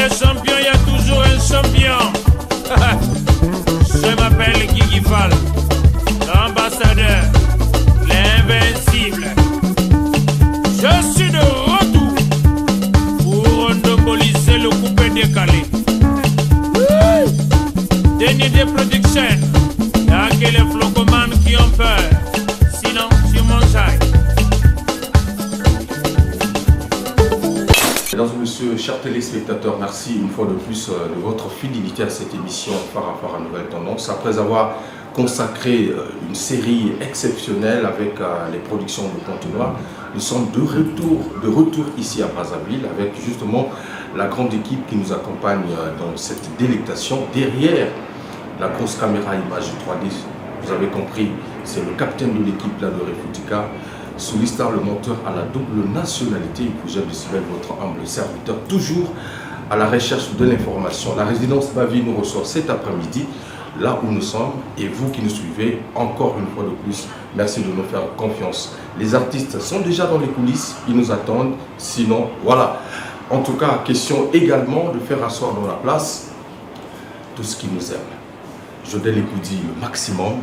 des champions, il y a toujours un champion. Je m'appelle Guigui Fall, l'ambassadeur, l'invincible. Je suis de retour pour monopoliser le coupé décalé. Déni des productions, il n'y a que les flocomanes qui ont peur. Sinon, tu mangeailles. Mesdames et messieurs, chers téléspectateurs, merci une fois de plus de votre fidélité à cette émission Phare à Phare à Nouvelle Tendance. Après avoir consacré une série exceptionnelle avec les productions de Conteneur, nous sommes de retour ici à Brazzaville avec justement la grande équipe qui nous accompagne dans cette délectation. Derrière la grosse caméra image 3D, vous avez compris, c'est le capitaine de l'équipe là de Refutica, Soulistar le monteur à la double nationalité, Ipougel de Sibel, votre humble serviteur, toujours à la recherche de l'information. La résidence Bavi nous reçoit cet après-midi, là où nous sommes, et vous qui nous suivez, encore une fois de plus, merci de nous faire confiance. Les artistes sont déjà dans les coulisses, ils nous attendent, sinon, voilà. En tout cas, question également de faire asseoir dans la place tout ce qui nous aime. Jodel Ekoudi, le maximum.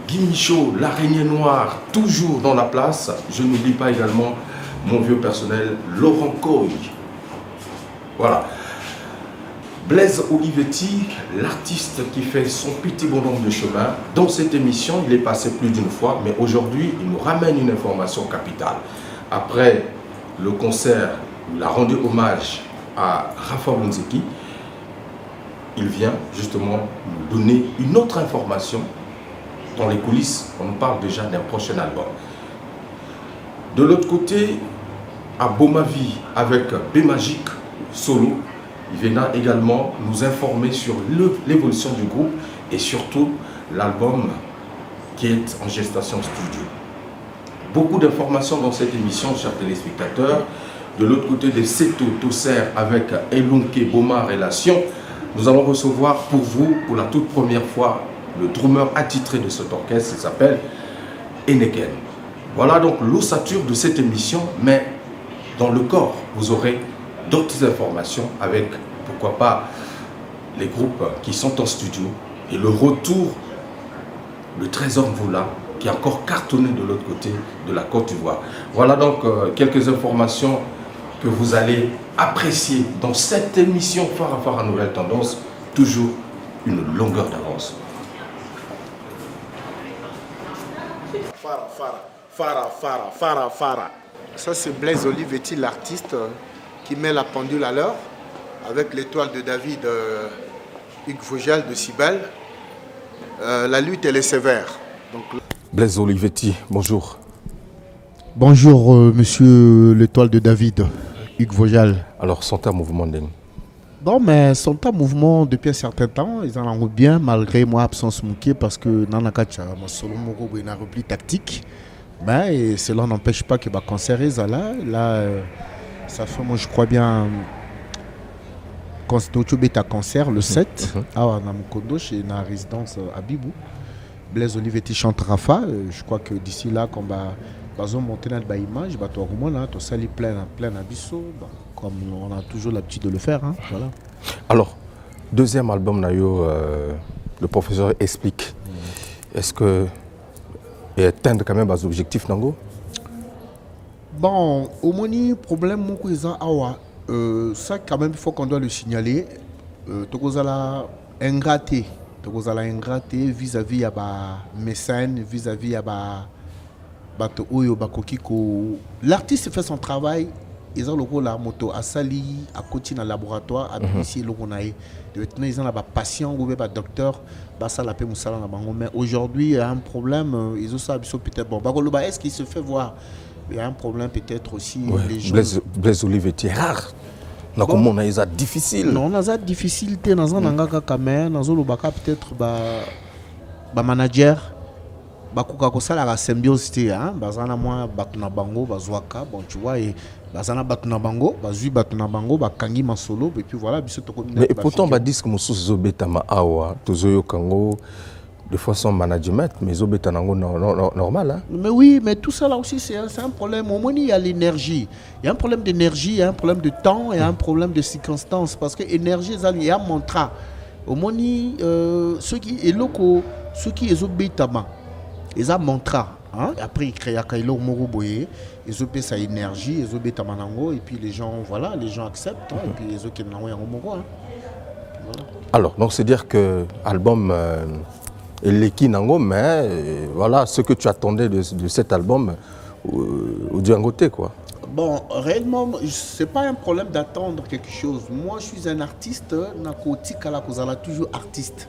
Guy Michaud, l'araignée noire, toujours dans la place. Je n'oublie pas également mon vieux personnel, Laurent Coy. Voilà. Blaise Olivetti, l'artiste qui fait son petit bonhomme de chemin. Dans cette émission, il est passé plus d'une fois, mais aujourd'hui, il nous ramène une information capitale. Après le concert, il a rendu hommage à Rafa Bonzeki. Il vient justement nous donner une autre information. Dans les coulisses, on nous parle déjà d'un prochain album. De l'autre côté, à Bomavi, avec B-Magique Solo, il viendra également nous informer sur l'évolution du groupe et surtout l'album qui est en gestation studio. Beaucoup d'informations dans cette émission, chers téléspectateurs. De l'autre côté des Seto Tosser avec Elunke Boma Relation, nous allons recevoir pour vous, pour la toute première fois, le drummer attitré de cet orchestre, il s'appelle Eneken. Voilà donc l'ossature de cette émission, mais dans le corps, vous aurez d'autres informations avec, pourquoi pas, les groupes qui sont en studio et le retour, le Trésor Mvoula, qui est encore cartonné de l'autre côté de la Côte d'Ivoire. Voilà donc quelques informations que vous allez apprécier dans cette émission Phare à Phare à Nouvelle Tendance, toujours une longueur d'avance. Fara. Ça c'est Blaise Olivetti, l'artiste qui met la pendule à l'heure avec l'étoile de David Hugues Vogel de Cybèle. La lutte elle est sévère. Donc, Blaise Olivetti, bonjour. bonjour monsieur l'étoile de David Hugues Vogel. Alors, sont en mouvement d'En? Non, mais sont en mouvement depuis un certain temps. Ils en ont bien, malgré moi absence manquée, parce que dans la catch, solo moko il y a un repli tactique. Mais cela n'empêche pas que le concert est là. Ça fait, moi je crois bien, un concert le 7 à Namukondo, chez la résidence à Bibou. Blaise Olivetti chante Rafa. Je crois que d'ici là, quand on monter dans l'image, on sali plein abisso, comme on a toujours l'habitude de le faire. Hein, voilà. Alors, deuxième album, le professeur explique. Est-ce que et atteindre quand même des objectifs nango? Bon, au moins problème ça quand même il faut qu'on doit le signaler. Tokozala ingraté vis-à-vis à mécène, vis-à-vis à bato oyo bakokiko. L'artiste fait son travail. Ils ont le rôle la moto à sali à côté dans le laboratoire à ici le konaï. Maintenant ils ont la patient ou bien docteur ça la paix moussala na bango. Mais aujourd'hui il y a un problème. Ils ont ça peut-être bon. Est-ce qu'il se fait voir? Il y a un problème peut-être aussi. Ouais. Les gens. Blaise Olivetti est rare. Donc bon, on a eu ça difficile. Non, on a ça difficulté dans un angaka kamé, dans un baka peut-être manager. Bakuka kosala la symbiose hein bazana moi batuna bango bazwaka bon tu vois et bazana batuna bango bazui batuna bango bakangi masolo et puis voilà biso to. Mais pourtant ba disque mususu zobeta ma awa tozoyo kango de façon management, mais ils ont normal. Hein? Mais oui, mais tout ça là aussi, c'est un problème. Au moins, il y a l'énergie. Il y a un problème d'énergie, il y a un problème de temps, il y a un problème de circonstances. Parce que l'énergie, il y a un mantra. Au moins, ceux qui sont locaux, ceux qui sont bétama, ils ont un mantra. Hein? Après, ils créent Kailo Moroboye, ils ont sa énergie, ils ont bétama nango, et puis les gens, voilà, les gens acceptent. Hein? Et puis les autres qui n'ont rien au Moro. Alors, donc c'est dire que l'album Eleki Nango, mais voilà ce que tu attendais de cet album au Djangote, quoi. Bon, réellement, c'est pas un problème d'attendre quelque chose. Moi, je suis un artiste, nakoti kala kozala toujours artiste.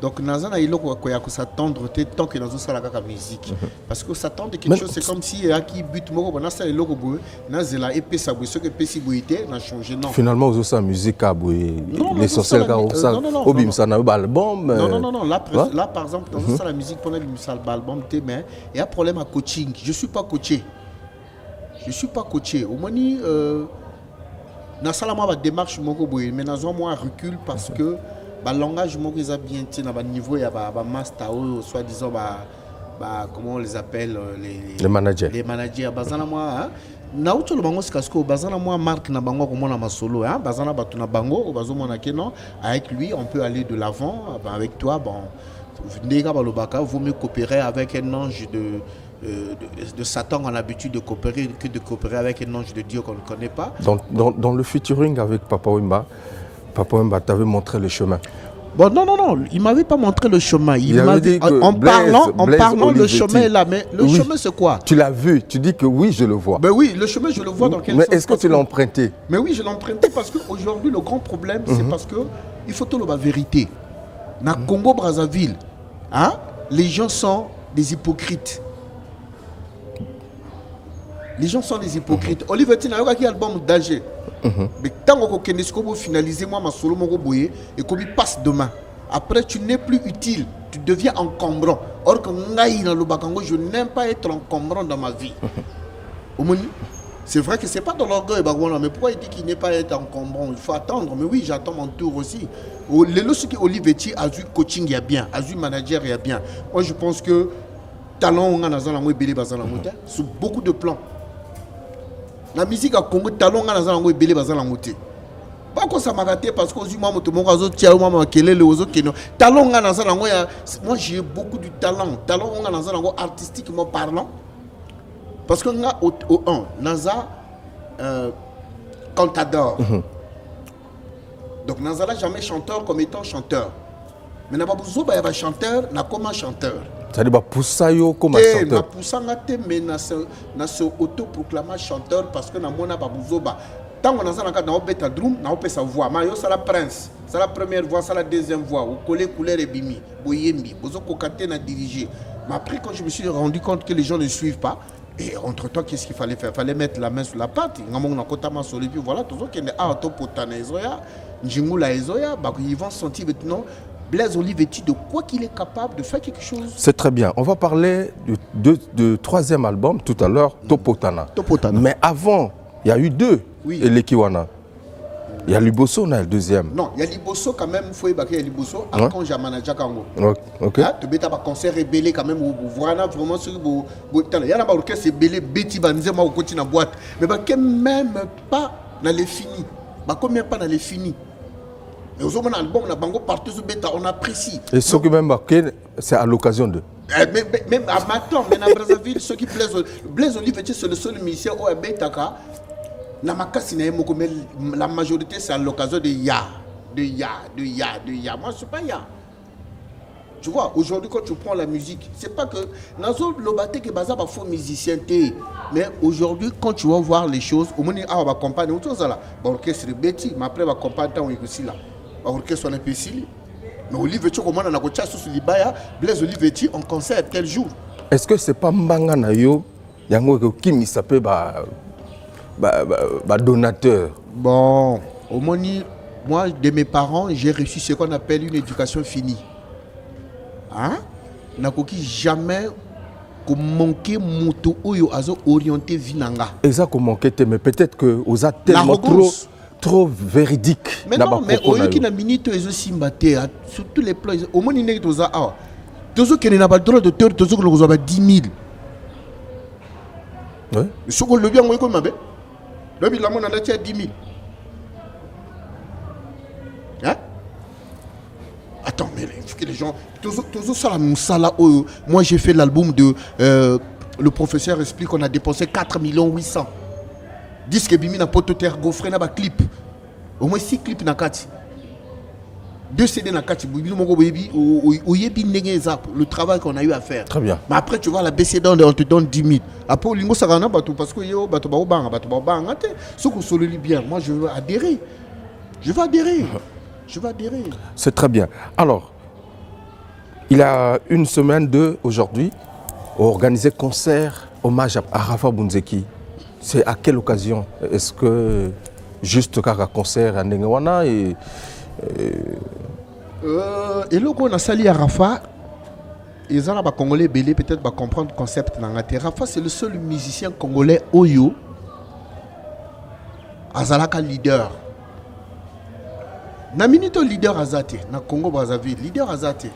Donc, nazana ilo koya ko s'attendre tant que nazo sala ka musique. Parce que s'attendre quelque chose, c'est comme si qui but moko na sa ilo ko boy, na zela épée sa boy, ce que pesi boyité na changer non. Finalement, vous sa musique à boy, l'essentiel ka ça obim ça na album. Non, là par exemple, dans ça la musique pendant l'album, mais il y a un problème à coaching. Je suis pas coaché. Au moins, dans la démarche, mais dans moi recul parce que le langage est bien à niveau, il y a un master, soi-disant, comment on les appelle, les managers. Les managers, na uto le bango sikasko bazana moi marque na bango comme na masolo hein bazana batu na bango bazo mona non avec lui on peut aller de l'avant avec toi bon ndeka balobaka vaut mieux coopérer avec un ange de Satan a l'habitude de coopérer que de coopérer avec un ange de Dieu qu'on ne connaît pas. Dans le featuring avec Papa Wemba t'avait montré le chemin. Bon, non, il ne m'avait pas montré le chemin. En parlant, le chemin est là. Mais le chemin, c'est quoi? Tu l'as vu, tu dis que oui, je le vois. Ben oui, le chemin, je le vois dans quel sens? Mais est-ce que tu l'as emprunté? Mais oui, je l'ai emprunté parce qu'aujourd'hui, le grand problème, c'est parce qu'il faut tout la vérité. Dans Congo, Brazzaville, hein, les gens sont des hypocrites. Les gens sont des hypocrites. Olivier Tina, il y a un album d'âge. Mais tant que vous finalisez, moi, ma solo, mon boye, et qu'on passe demain. Après, tu n'es plus utile. Tu deviens encombrant. Or, que je n'aime pas être encombrant dans ma vie. C'est vrai que ce n'est pas dans l'orgueil, mais pourquoi il dit qu'il n'est pas être encombrant? Il faut attendre. Mais oui, j'attends mon tour aussi. Les lorsque Olivier a eu coaching, il y a bien. A eu manager, il y a bien. Moi, je pense que talent, on a sur beaucoup de plans. La musique à Congo, talon à la langue belé bazan la moté. Pas que ça m'a raté parce que aux humains moto mon réseau tia ou maman kelé les autres qui non. Talon à la langue, moi j'ai beaucoup de talent. Talon à la langue artistiquement parlant. Parce que on a au Naza cantador. Donc Naza n'a jamais chanteur comme étant chanteur. Mais n'a pas besoin de chanteur, n'a comme un chanteur. C'est-à-dire que Poussayo comme chanteur. Mais na se autoproclamé chanteur parce que na mona babuzoba. Tant qu'on a ça dans beta drum, na opé sa voix. Ma yo ça la prince, c'est la première voix, c'est la deuxième voix. Au collé couleur et bimi, boyembi, bozo kokate na diriger. Mais après quand je me suis rendu compte que les gens ne suivent pas, et entre-temps qu'est-ce qu'il fallait faire? Il fallait mettre la main sur la patte. Ngamong na kotama sur les pieds, voilà tout ça qui est à potana ezoya, njimula ezoya, bah ils vont sentir maintenant Blaise Olivetti de quoi qu'il est capable de faire quelque chose. C'est très bien. On va parler du troisième album tout à l'heure, Topotana. Mais avant, il y a eu deux. Oui. Et l'Ekiwana. Il y a Liboso, on a le deuxième. Non, il y a Liboso quand même, il faut évacuer Liboso. Quand j'ai managé Kango. Ok. Tu bêta un concert rebellé quand même. Voilà vraiment ce que il y a un orchestre rebellé, Betty Banze, moi, au côté de la boîte. Mais quand même pas dans les finis. Combien pas dans les finis. Mais aux autres albums, on a bango partout sur bêta, on apprécie. Et ce qui même marqué, c'est à l'occasion de. Même à Maton, mais à Brazzaville, ceux qui Blaise Olivetti, c'est le seul musicien au Betaka. La majorité, c'est à l'occasion de Ya. Moi, je ne suis pas Ya. Tu vois, aujourd'hui, quand tu prends la musique, c'est pas que. Nazo Lobate qui est un faux musicien. Mais aujourd'hui, quand tu vas voir les choses, au moins, on va accompagner. L'orchestre Betty, mais après, on va accompagner aussi là. L'orchestre on est ici. Mais Olivetti, comment on a coaché sur Libaya, Blaise Olivetti en concert tel jour. Est-ce que c'est pas Mbanga Nayo, Yango qui s'appelle donateur? Bon, au moins, moi, de mes parents, j'ai reçu ce qu'on appelle une éducation finie. Hein? N'a jamais manqué moto oyo azo orienté vinanga. Exactement, mais peut-être que aux a tellement trop véridique. Mais non, mais au lieu qu'il a minute ils ont simbaté sur tous les plans. Au moins il n'est pas Tozo qui n'a pas le droit d'auteur, Tozo que nous avons 10 000. Ouais. Ce qu'on le bien, moi, comme ma belle. Là, il a mon a 10 000. Hein? Attends, mais il faut que les gens. Tozo Salamoussala, moi j'ai fait l'album de. Le professeur explique qu'on a dépensé 4 800 000. Disque Bimi n'a pas tout terre, gaufré n'a pas clip. Au moins 6 clips na kati. 2 CD na kati. Le travail qu'on a eu à faire. Très bien. Mais après, tu vois, la BCD, on te donne 10 000. Après, au lingo, ça va parce que yo, bato ba bang, ce qu'on se le lit bien. Moi, je veux adhérer. Je vais adhérer. C'est très bien. Alors, il y a une semaine aujourd'hui, on organisé concert hommage à Rafa Bunzeki. C'est à quelle occasion? Est-ce que juste car un concert à Nengewana et là qu'on a sali à Rafa, les gens congolais belé peut-être va comprendre le concept. Rafa c'est le seul musicien congolais Oyo Azalaka leader. Na minute leader Azate na Congo Brazzaville leader Azate.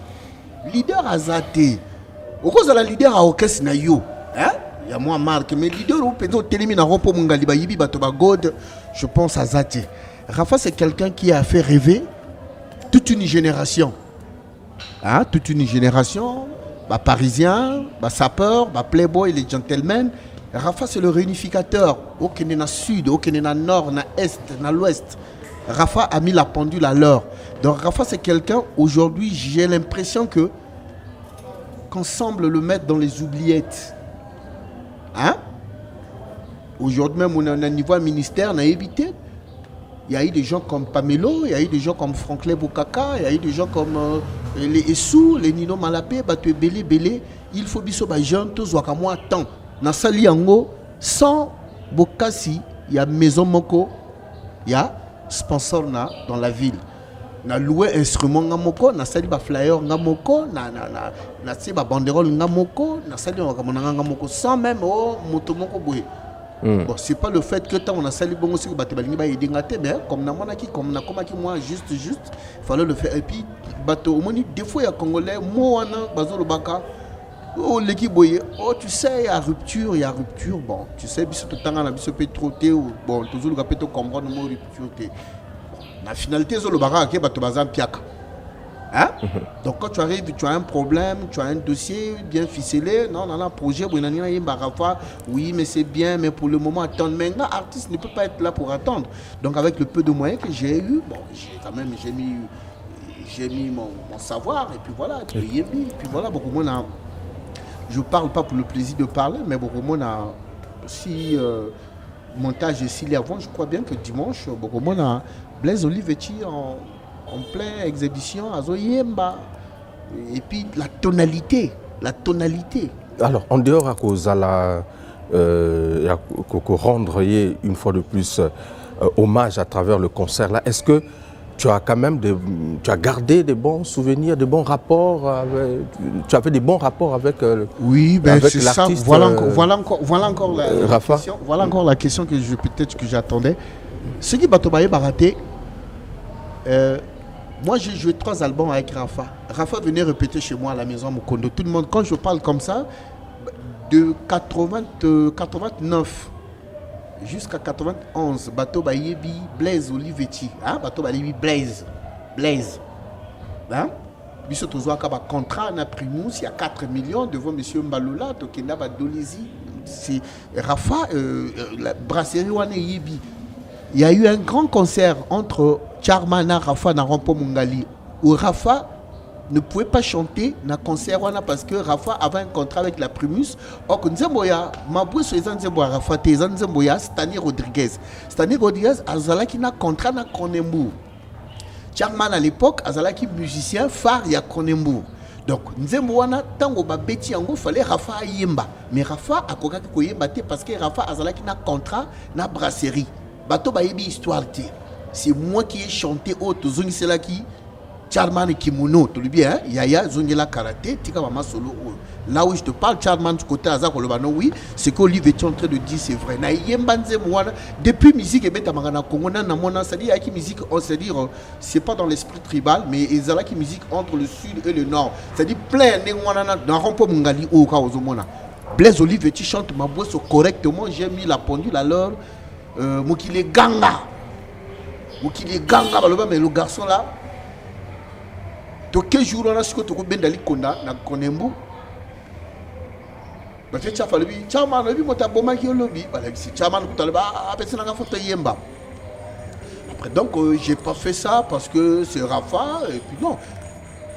Au cause de la leader à orchestre na yo, hein? Il y a moi marque mais leader au pédo télémi na rompo mungali ba yibi bato ba god, je pense à Zate. Rafa c'est quelqu'un qui a fait rêver toute une génération. Hein? Toute une génération, bah parisien, bah sapeur, bah playboy, les gentlemen. Rafa c'est le réunificateur. Au Kenya na sud, au Kenya na nord, na est, na l'ouest. Rafa a mis la pendule à l'heure. Donc Rafa c'est quelqu'un, aujourd'hui j'ai l'impression que qu'on semble le mettre dans les oubliettes. Hein? Aujourd'hui même on est à un niveau ministère, on a évité. Il y a eu des gens comme Pamelo, il y a eu des gens comme Franklin Boukaka, il y a eu des gens comme les Essou, les Nino Malapé, Bato Belé. Il faut biso ba jeune tous waka moi temps. Na sali yango sans Bokasi, il y a Maison Moko, il y a sponsor dans la ville. Na loué instrument ngamoko, na sali ba flyer ngamoko, na sali ba banderole ngamoko, na sali ngamoko sans même motomoko boy. Bon, c'est pas le fait que tant on a sali bongo si bato balingi ba aider ngate, mais comme na monaki comme na komaki moi juste il fallait le faire et puis bato au moins des fois il y a congolais mo wana bazo le baka. Oh l'équipe boye, oh tu sais il y a rupture, bon, tu sais biso tout temps na biso peut trop té bon toujours le peut comprendre mo rupture té. La finalité, c'est le barrage qui est piaka. Hein? Donc quand tu arrives, tu as un problème, tu as un dossier bien ficelé, non, projet, oui, mais c'est bien, mais pour le moment, attendre. Maintenant, l'artiste ne peut pas être là pour attendre. Donc avec le peu de moyens que j'ai eu, bon, j'ai mis mon savoir, et puis voilà, et puis voilà, beaucoup moins. Je parle pas pour le plaisir de parler, mais beaucoup moins si montage et s'il y avant, je crois bien que dimanche, beaucoup moins Blaise Olivetti en pleine exhibition à Zoyemba. Et puis la tonalité. Alors, en dehors à cause de la rendre une fois de plus hommage à travers le concert là, est-ce que tu as quand même gardé des bons souvenirs, des bons rapports tu avais des bons rapports avec oui, ben avec c'est ça. Voilà encore la Rafa. Question. Voilà encore la question que j'attendais. Ce qui Batobaye Baraté, moi j'ai joué 3 albums avec Rafa. Rafa venait répéter chez moi à la maison à Mukondo. Tout le monde, quand je parle comme ça, de 89 jusqu'à 91, Batobaye Blaise Olivetti. Hein? Batobaye Blaise. Hein? Biso tozoa ka ba contrat na Primus, il y a 4 millions devant monsieur Mbalola, Tokenda Badolizi. C'est Rafa, la brasserie Wane Yibi. Il y a eu un grand concert entre Charmana, Rafa, Narampo Mungali, où Rafa ne pouvait pas chanter dans le concert parce que Rafa avait un contrat avec la Primus. Or, Nzemboya, Mabou Soezan Nzemboya, Rafa, Tezan Nzemboya, Stani Rodriguez. Stani Rodriguez, Azalaki na contrat na Konembourg. Charman à l'époque, Azalaki musicien phare, il y a Konembourg. Donc, Nzemboana, tango ba beti yango, fallait Rafa yemba. Mais Rafa a kokaki ko yemba parce que Rafa Azalaki na contrat na brasserie. Bato ba yebi histoire té. C'est moi qui ai chanté au Tozongi Selaki Charman et Kimono, tu le bien, Yaya, Zongela Karaté, Tika Mama Solo. Là où je te parle, Charman du côté Azak Olobano, oui, ce qu'Olivier est en train de dire, c'est vrai. Depuis musique et Betamagana Congo, c'est-à-dire qui musique, c'est-à-dire, c'est pas dans l'esprit tribal, mais ils ont qui musique entre le sud et le nord. C'est-à-dire plein de dans Rompo Mungali au Kaozomona. Blaise Olivier, tu chantes ma voix correctement, j'ai mis la pendule à l'heure. Mokile Ganga. Mokile Ganga, mais le garçon là. Quel jour on a ce que tu as bien d'aller konda na konembo ba fait ça fallu chama no bi mota boma ki lobby voilà si chama no talba apesi na photo yemba après donc j'ai pas fait ça parce que c'est Rafa et puis non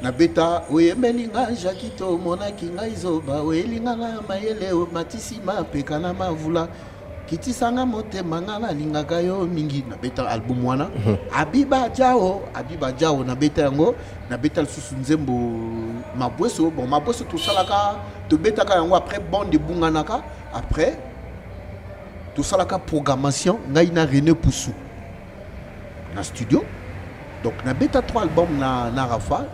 na beta oui meninga jakito mona kinga izoba we linga mayele o matisima pekana mavula kiti sanga mote mangala lingaka yo mingi na beta album wana Abiba Jao na beta yango na beta susu nzembo mabweso bon mabweso tout salaka to beta ka yango après bande de bunganaka après tout salaka programmation ngai na René Poussou na studio donc na beta 3 albums na Rafa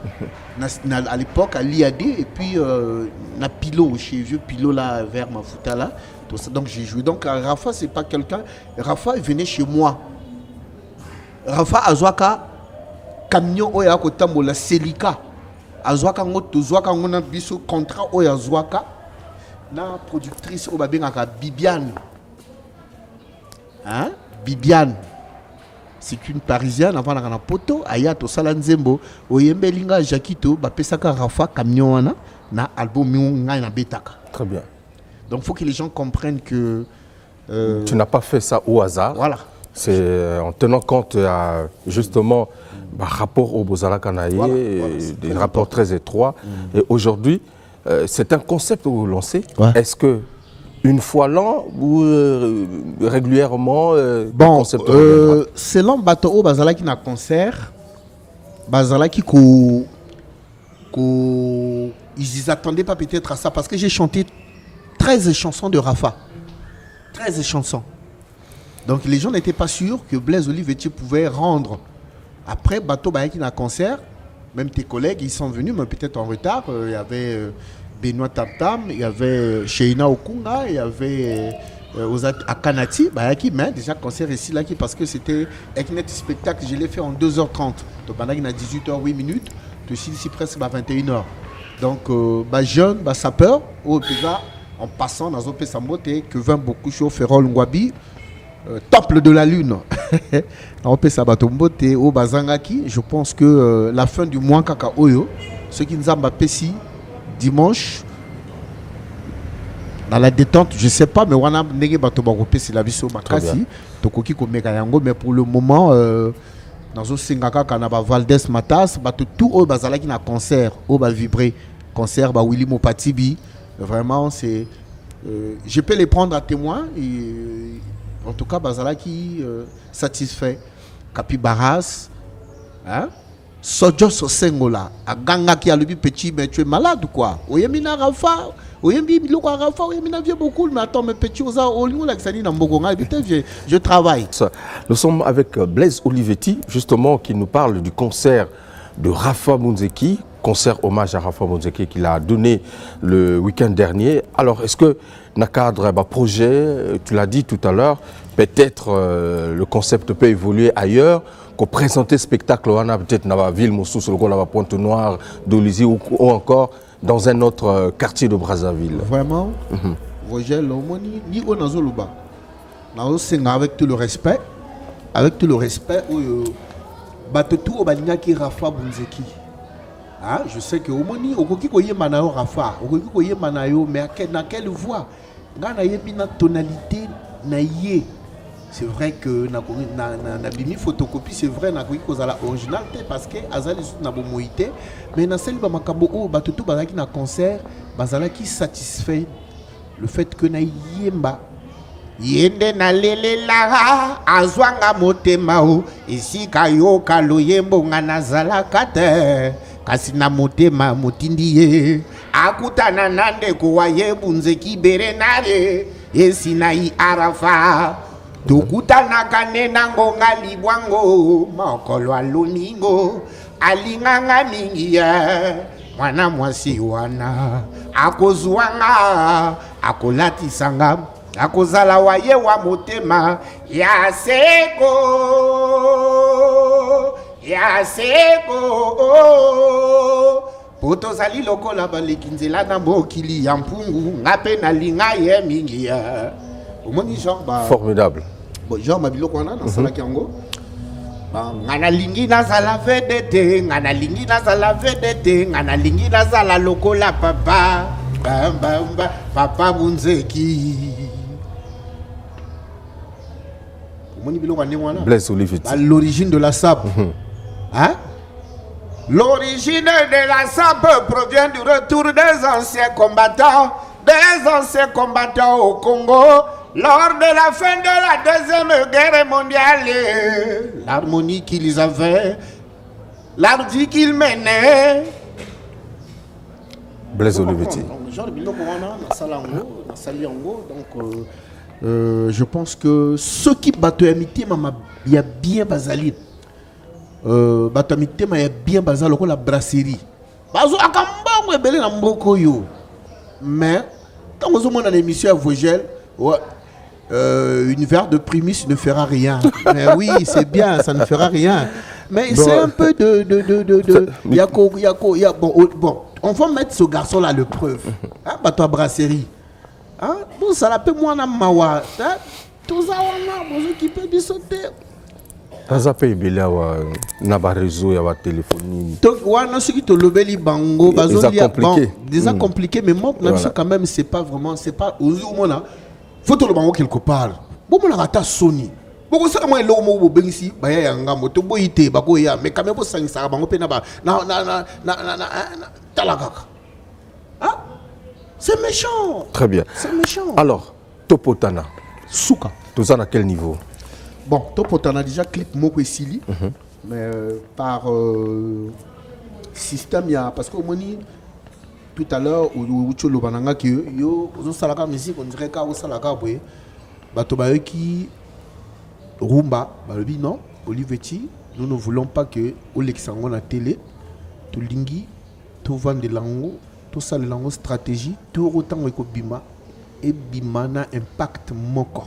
à l'époque à l'IAD et puis na Pilo chez vieux Pilo là vers Mafuta là. Donc j'ai joué. Donc Rafa, c'est pas quelqu'un. Rafa venait chez moi. Rafa Azwaka camion oya kotambola Selika. Azwaka ngoto zwaka ngona biso contrat oya Azwaka na productrice obabengaka Bibiane. Hein? Bibiane. C'est une parisienne avant na poto ayato salanzembo oyembelinga Jakito ba pesaka Rafa camion wana na album ngai na betaka. Très bien. Donc il faut que les gens comprennent que... tu n'as pas fait ça au hasard. Voilà. C'est en tenant compte justement rapport au Bozala Kanaye, des rapports très étroits. Et aujourd'hui, c'est un concept que vous lancez. Ouais. Est-ce que une fois l'an ou régulièrement bon, selon Bato Bazala qui n'a concert, Bazala qui ils attendaient pas peut-être à ça parce que j'ai chanté 13 chansons de Rafa. 13 chansons. Donc les gens n'étaient pas sûrs que Blaise Olivetti pouvait rendre. Après, Bato Bayaki n'a concert, même tes collègues, ils sont venus, mais peut-être en retard. Il y avait Benoît Tamtam, il y avait Sheina Okunga, il y avait à Kanati, Bayaki, mais déjà concert ici, là, parce que c'était un spectacle, je l'ai fait en 2h30. Donc pendant qu'il y a 18h08 minutes, ici presque à 21h. Donc, jeune, sapeur, au déjà, en passant dans un Sambote, que 20 beaucoup chaud, Ferrol Ngwabi, temple de la lune. On peut sabatombote au Bazangaki. Je pense que la fin du mois Kaka Oyo, ceux qui nous ont Pessi dimanche, dans la détente, je ne sais pas, mais on a négé Batobago Pessi la vie sur Makasi, Tokoki Komekayango, mais pour le moment, dans un Singaka Kanaba Valdez Matas, tout au Bazalaki na concert, au Bal Vibré, concert, Willy Mopatibi. Vraiment, c'est. Je peux les prendre à témoin. Et, en tout cas, Bazala qui satisfait. Kapi Barras, hein? Sojo Sosengola, à Ganga qui a le petit, mais tu es malade ou quoi? Oyemina Rafa, Oyembi Biloko Rafa, Oyemina vient beaucoup, mais attends, mes petits, je travaille. Nous sommes avec Blaise Olivetti, justement, qui nous parle du concert de Rafa Munzeki. Concert hommage à Rafa Munzeki qu'il a donné le week-end dernier. Alors, est-ce que, dans le cadre d'un projet, tu l'as dit tout à l'heure, peut-être le concept peut évoluer ailleurs, qu'on présente spectacle peut-être dans la ville, dans la Pointe-Noire, d'Olizy ou encore dans un autre quartier de Brazzaville. Vraiment, Roger Lomoni, ni Onazoluba. Avec tout le respect, Batotou Obalinga qui Rafa Munzeki. Ah, je sais que au moni okoki koye manayo Rafa, okoki koye manayo, mais dans quelle voix? Dans la tonalité naïe. C'est vrai que na bimi photocopie, c'est vrai na koki kozala original parce que azali na bomoité, mais na celle ba makambo o batutu bazaki na concert, bazala qui satisfait le fait que na yemba yende na lele la azwanga motema o isika yo kaloyembo ngana zala kate. Kasina motema motindiye akutana nande kwa Munzeki berenare esinai Arafa tukutana kanena ngonga libwango makolo aloningo alinganga mingi ya mwana mwasi wana akozwanga akolatisanga akozala waye wa motema ya seko potozali lokola baleki nzela na mokili ya mpungu nga mpe nalinga ye mingi ya omoni genre formidable genre mabiloko wana nasalaki yango nga nalingi nazala vedete nga nalingi nazala vedete nga nalingi nazala lokola papa bambamba papa bunzeki omoni biloko ndenge wana Blaise Olivetti l'origine de la sape hein? L'origine de la sape provient du retour des anciens combattants au Congo lors de la fin de la Deuxième Guerre mondiale. L'harmonie qu'ils avaient, l'art qu'ils menaient. Blaise Olivetti. Je pense que ceux qui battent amitié, il y a bien basali. Batamité, il y a bien basali la brasserie. Bazo akamba belé na mboko yo. Mais quand vous avez une émission à Vogel, une verre de primus ne fera rien. Mais oui, c'est bien, ça ne fera rien. Mais c'est un peu bon, on va mettre ce garçon-là le preuve. Hein, bateau à brasserie. Hein? Bon, ça l'appelle moi na mawa. Tout ça, on a besoin qui peut sauter. Taza pe ibela wa na ba réseau ya ba téléphonie. Donc wana ce qui te lobeli bango bazo déjà compliqué. Déjà compliqué mais moi quand même c'est pas vraiment c'est pas au mona faut te le bango quelque part. Bon mona rata Sony. Boko ça moi lo mo bengisi ba ya yanga moto boyite bako ya mais quand même bo sangisa bango pe na ba na talakaka. Ah? C'est méchant. Très bien. C'est méchant. Alors, Topotana. Souka. Tout ça à quel niveau? Bon, Topotana déjà clip Moko et Sili. Mais par système, il y a. Parce que moni tout à l'heure, où tu le bananga qui yo, aux salaka musique, on dirait qu'au salaka, oui. Batobaye qui rumba, balobi non, Olivetti, nous ne voulons pas que au Lexangon la télé, tout lingi, tout vend de lango. Tout ça, le langage stratégie, tout autant que Bima et Bima n'a impact moko.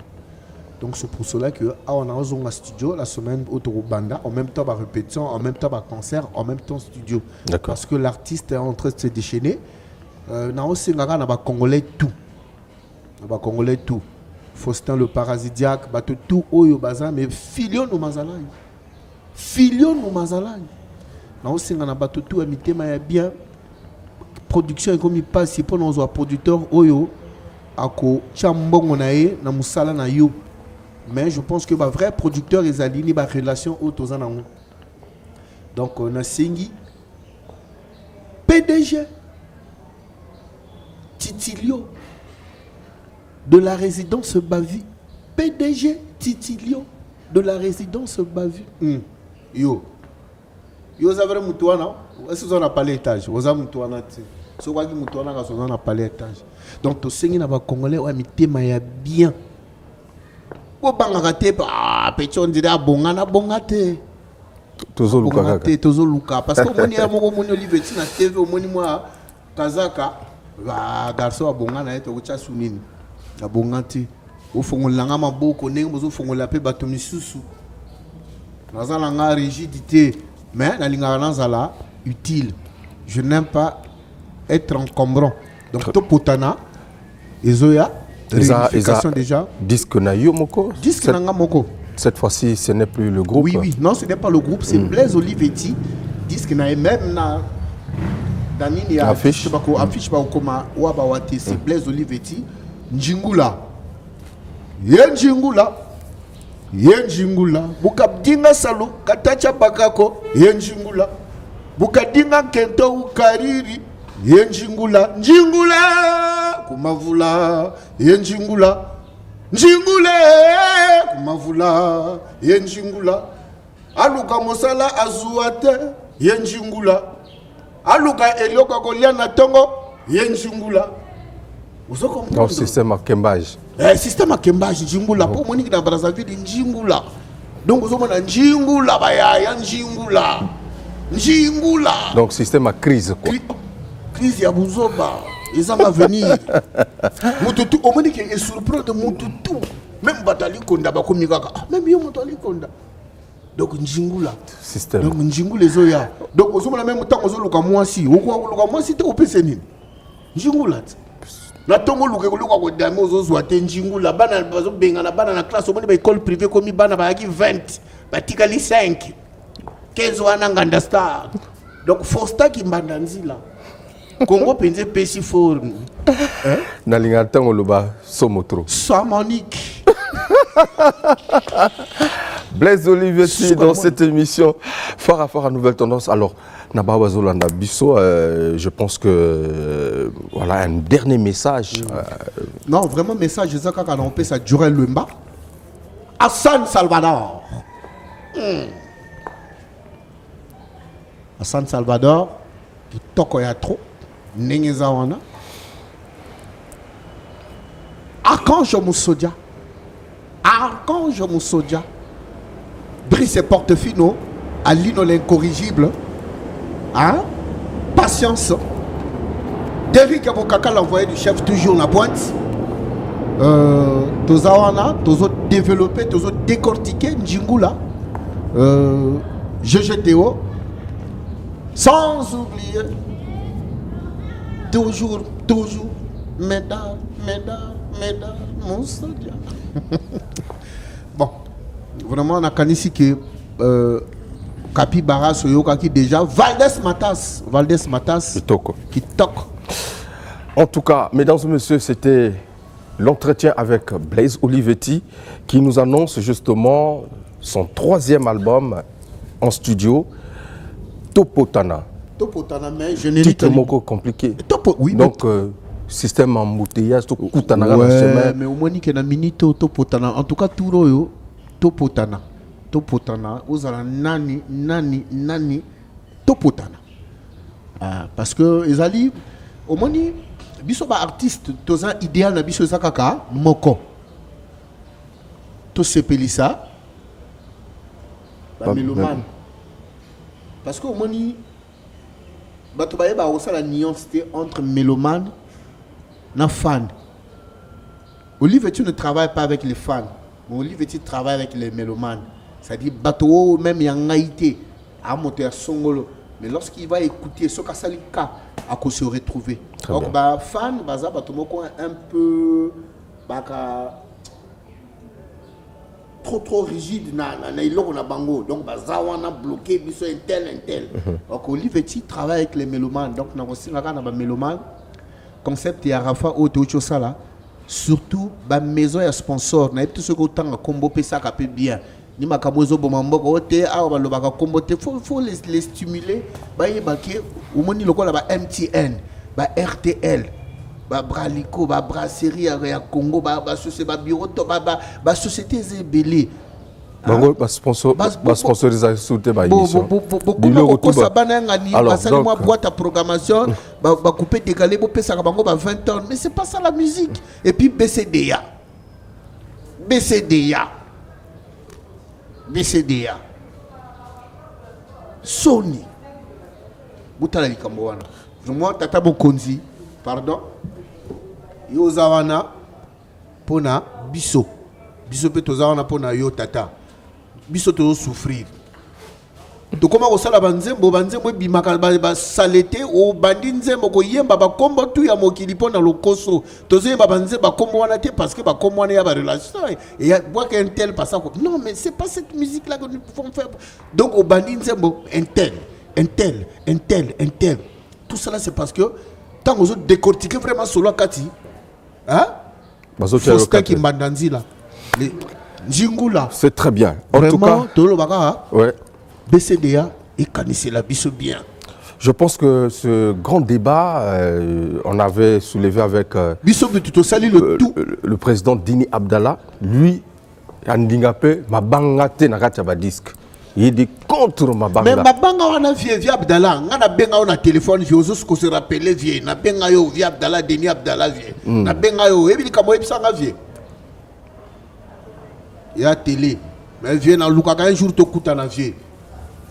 Donc c'est pour cela que on a un studio la semaine autour banda, en même temps par répétition, en même temps par concert, en même temps studio. Parce que l'artiste est en train de se déchaîner. Na aussi na Congolais tout, na Congolais tout. Faustin le parasitiaque, bateau tout oyo bazan, mais filion no mazalai, filion no mazalai. Na aussi na bateau tout amité ma bien. Production est comme il passe pour nos producteurs oyo ako chambongo nae na musala na yo mais je pense que ba vrai producteur les aligné ba relation au tozana ngo donc on a singi PDG Titilio de la résidence Bavi PDG Titilio de la résidence Bavi yo vous avez mutuana est-ce que vous avez parlé étage vous avez mutuana so quoi qui mutuana quand on a parlé étage donc to sengi na ba congolais wa mitema ya bien ko banga raté ah petit on dirait bongana bongate tozo luka kaka tozo luka parce que moni ya moko moni Olivetti na TV moni moi kazaka ba garçon bongana eto ko tcha sunini na bongate o fongolanga maboko ndenge bozo fongola pe bato misusu nazala nga rigidité mais la ligne là utile. Je n'aime pas être encombrant. Donc Topotana, Ezoya, réunification déjà. Disque na yo moko. Disque na moko. Cette fois-ci, ce n'est plus le groupe. Oui, oui. Non, ce n'est pas le groupe, c'est Blaise Olivetti. Disque na même na Danini affiche bako affiche ba koma wa ba wate c'est Blaise Olivetti. Njingula. Njingula. Yenjingula bukabdinga salu katacha bakako yenjingula bukadinga kento ukariri yenjingula njingula kumavula yenjingula njingule kumavula yenjingula aluka mosala azuate yenjingula aluka elioka kolia na tongo yenjingula. Donc système à kembage. Système à kembage njingula pour monique dans Brazzaville njingula. Donc vous avez njingula baya njingula. Njingula. Donc système à crise quoi. Crise ya buzoba. Ils ont à venir. Mututu, on me dit qu'il est surprenant de Mututu. Même Batali Konda, même yo Batali Konda. Donc Njingula. Système. Donc Njingula les oya. Donc on a même temps on a moi si. On a moi si tu es au PCN. Njingula. Na tongo luke ko ko damo zo zwate Njingula bana bazo benga na bana na classe on ba école privée comme bana ba ki 20 ba tikali 5 15 wana nganda star. Donc Fosta ki mbandanzila. Congo penze pesi for. Na linga tango loba somotro. Samanique. Blaise Olivetti dans cette émission fort à nouvelle tendance. Alors Nababa Zolanda Bisso, je pense que voilà un dernier message. Non, vraiment message ça quand on peut ça durer le mba. Hassan Salvador. Hassan Salvador qui toko ya trop. Nengeza wana. Archange Moussodia. Archange Moussodia. Brice et Portefino. Alino l'incorrigible. Hein? Patience. Derrick Abokaka, l'envoyé du chef, toujours la pointe. Tozawana, Tozo développé, Tozo décortiqué, Njingula. GGTO. Sans oublier. Toujours, mesdames, mon soldat. Bon, vraiment, on a connu ici que Capybara Soyoka qui déjà Valdez Matas qui toque. En tout cas, mesdames et messieurs, c'était l'entretien avec Blaise Olivetti qui nous annonce justement son 3e album en studio, Topotana. Topotana, mais je n'ai titre moko compliqué. Oui, donc système embouteillage, Topotana dans le ouais, chemin. mais au moins il y a mini Topotana. En tout cas, tout le Topotana. Topotana, ozala nani Topotana. Parce que les ali au moins biso ba artiste toza idéal na biso zakaka moko. To sepelisa ba mélomane. Parce que au moins bato baye ba osala nuance entre mélomane na fan. Olivetti ne travaille pas avec les fans, mais Olivetti travaille avec les mélomanes. C'est-à-dire bateau même yangaïté à monter à Songolo. Mais lorsqu'il va écouter ce Kassalika, à quoi se retrouver. Donc bah fan baza bateau un peu trop rigide na iloko na bango. Donc baza wana bloqué biso un tel. Donc Olivetti travaille avec les mélomanes. Donc na aussi na ba mélomanes concept et Arafa au Théocho Sala. Surtout ba maison et sponsor na tout ce que autant à combo ça capé bien ni makamozo bomamboko ote a ba lo baka combo te faut les stimuler ba yebake au moni lokola ba MTN ba RTL ba Bralico ba brasserie ya Congo ba société ba bureau to ba société zebelé bango ba sponsorisation soute ba émission beaucoup ça bananga ni basali moi boîte à programmation ba couper décaler bo pesa bango ba 20 tonnes mais c'est pas ça la musique et puis BCDA Sony butala likambo wana vraiment tata bokonzi pardon yo zawana pona biso pe tozawana pona yo tata biso to souffrir to koma ko sala banzembo bimaka ba salete o bandi nzembo ko yemba ba kombo tu ya mokili pona lokoso tozemba banzemba kombo wana te parce que ba kombo wana ya ba relation et ya bois qu'un tel passe non mais c'est pas cette musique là que nous pouvons faire donc au bandi nzembo un tel tout cela c'est parce que tant aux autres décortiquer vraiment solo kati hein Fosta qui mbandanzila Njingula. C'est très bien. En vraiment, tout cas, ouais. BCDA et Kanisela Bisso bien. Je pense que ce grand débat, on avait soulevé avec le président Dini Abdallah. Lui, Andingapé, Mabangate Nakachaba disque. Il dit contre Mabanga. Mais Mabanga, on a vu Abdallah. On a bien un téléphone, je vous se rappeler vieux. On a bien un Abdallah, Dini Abdallah vieux. On a bien un et puis comment il s'en vieux. Il y a télé. Mais vieux, dans le cas un jour, tu écoutes un vieux.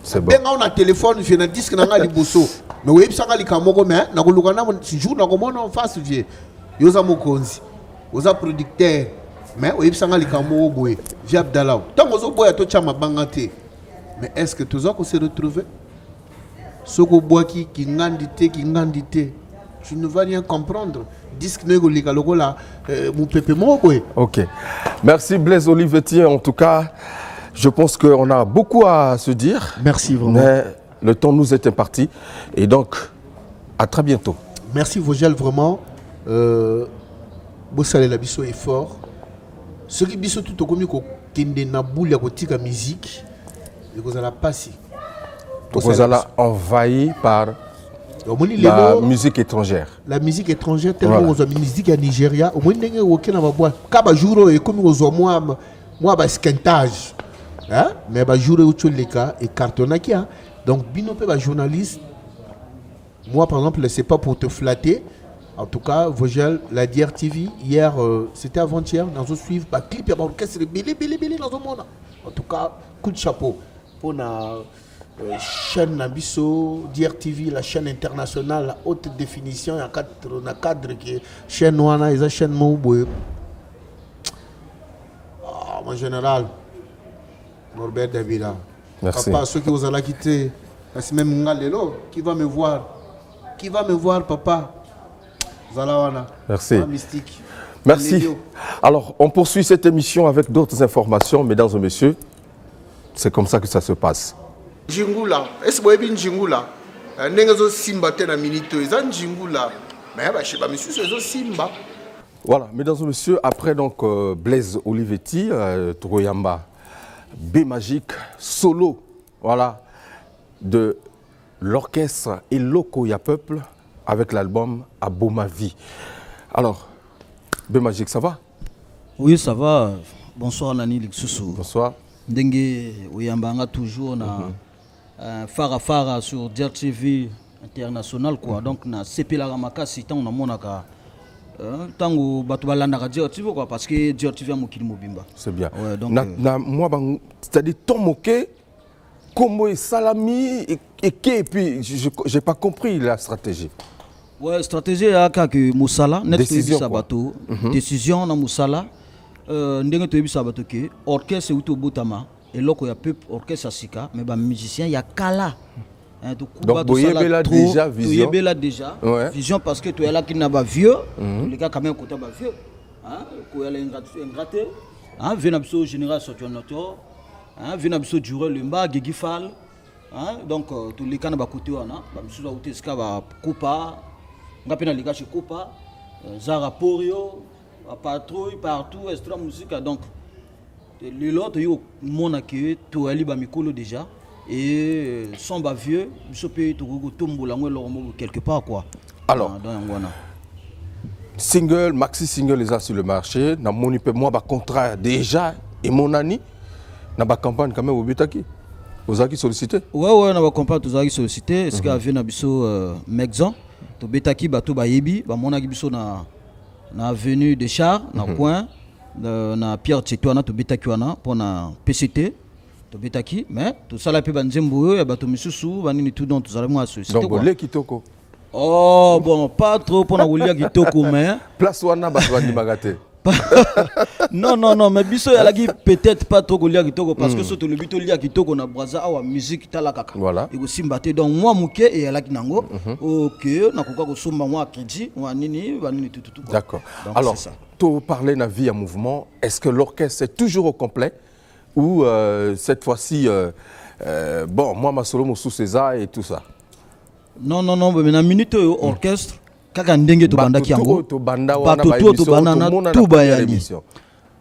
C'est bon. On a téléphone, j'ai un disque dans le bosso. Mais oui, ça a likamoko mais na kolukana jour na komona en face vie. Yoza mokonzi. Yoza producteur. Mais oui, ça a likamoko boy. J'ai Abdallah. Tant que boy to chama bangate. Mais est-ce que tous on se retrouver? Soko boy qui ngandité. Tu ne vas rien comprendre. Disque nego likaloko là mon pépé mo boy. OK. Merci Blaise Olivetti en tout cas. Je pense qu'on a beaucoup à se dire. Merci vraiment. Mais le temps nous est imparti. Et donc, à très bientôt. Merci Vogel, vraiment. Bossale la biso est fort. Ce qui biso tout au commun kende na boule ya kotika musique. Et vous allez passer. Vous allez envahi par la musique étrangère. La musique étrangère, tellement aux musique à Nigeria. Au moins, il y a aucun bois. Kaba jour et comme aux moi skentage. Hein? Mais bah jour où tu les cas et cartonaki. Donc binopé bah journaliste. Moi par exemple, c'est pas pour te flatter. En tout cas, Vogel, la DRTV hier, c'était avant-hier. Dans un suivre, bah clip à orchestre, belé dans un monde. En tout cas, coup de chapeau pour la chaîne Nabiso, DRTV, la chaîne internationale, la haute définition, il y a un cadre qui est chaîne noire, il y a une chaîne Mouboue. Mon général, Norbert Davila. Merci. Papa, ceux qui vous allez quitter, c'est même Ngalelo qui va me voir. Qui va me voir, papa? Zalawana. Merci. Mystique. Merci. Alors, on poursuit cette émission avec d'autres informations, mesdames et messieurs. C'est comme ça que ça se passe. Jingula, est-ce que vous avez Jingula? Nengazo Simba tena minito, ils ont Jingula. Mais je sais pas, monsieur, c'est Simba. Voilà, mesdames et messieurs, après donc Blaise Olivetti, Troyamba, B Magique, solo, voilà, de l'orchestre et Lokoya Peuple avec l'album À Beau Ma Vie. Alors, B Magique, ça va? Oui, ça va. Bonsoir Nani Lixousou. Bonsoir. Dengue Oyambanga toujours na Fara sur DRTV international quoi. Donc na CP la Ramakasi tant on a monaka. Tango batu balanda ka DRTV quoi parce que DRTV a mokili mobimba. C'est bien. Ouais, donc moi c'est-à-dire ton moqué comme salami et puis j'ai pas compris la stratégie. Ouais, stratégie à que Moussala net décision bateau décision na Moussala ndenge to yebisa bato ke orchestre uto botama et loko ya peuple orchestre sika mais ba musicien ya kala. Donc boyebe là déjà vision. Boyebe là déjà vision parce que tu es là qui n'a pas vieux, les gars quand même côté ba vieux. Hein, ko ya ingraté. Hein, vient absolu général Sotionoto. Hein, vient absolu durer le mba Gigi Fall. Hein, donc tous les cas na ba côté wana, ba misuza uteska ba Coupa. Ngapena les gars chez Coupa, Zara Porio, patrouille partout, extra musique donc les autres yo mona que to ali ba mikolo déjà et son ba vieux biso pe to go tombola ngwe quelque part quoi. Alors single maxi single les sur le marché na moni pe moi ba contrat déjà et mon ani na ba campagne quand même au Betaki. Vous avez sollicité? Ouais na ba campagne to avez sollicité est-ce que na biso Mexan to Betaki ba to ba yebi ba mona biso na avenue des Chars na coin na Pierre Tchetoana to Betaki wana pour na PCT to Betaki mais tout ça la pe banzembo ya bato misusu banini tout donc tout allons associer donc le kitoko. Oh bon pas trop pour na golia kitoko mais place wana bato bandi magate. Non mais biso ya laki peut-être pas trop golia kitoko parce que surtout le bito lia kitoko na braza awa musique tala kaka. Voilà. Et aussi mbaté donc moi muke et ya laki nango OK na koka ko somba moi crédit wa nini banini tout. D'accord. Alors tu parlais na vie en mouvement, est-ce que l'orchestre est toujours au complet ou cette fois-ci bon moi ma solo sous César et tout ça? Non mais na minute orchestre kaka ndenge to bandaki yango to banda wana ba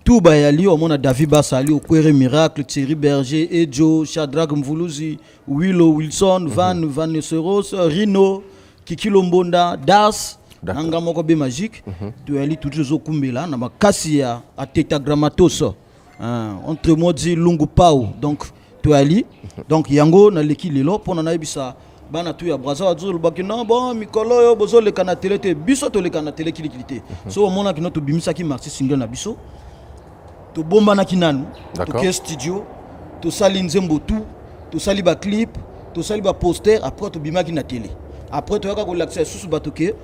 tout bayali au mona David Bassali au Kwere Miracle Thierry Berger Ejo Shadrack Mvuluzi Willow Wilson Van Nesseros Rino Kiki Lombonda Das nanga moko be magique to ali toujours au kumbela na makasi ya ateta grammatos entre modi lungu pau donc to ali donc yango na leki lelo pona na ebisa bana tu ya braza azul bakina bon mikolo yo bozo le kana télé te biso to le kana télé kilité so mona kino to bimisa ki marché single na biso to bomba na kinanu to ke studio to sali nzembo tout to sali ba clip, to sali ba poster, après to bimaki na télé. Après to yaka ko l'accès sous batoke,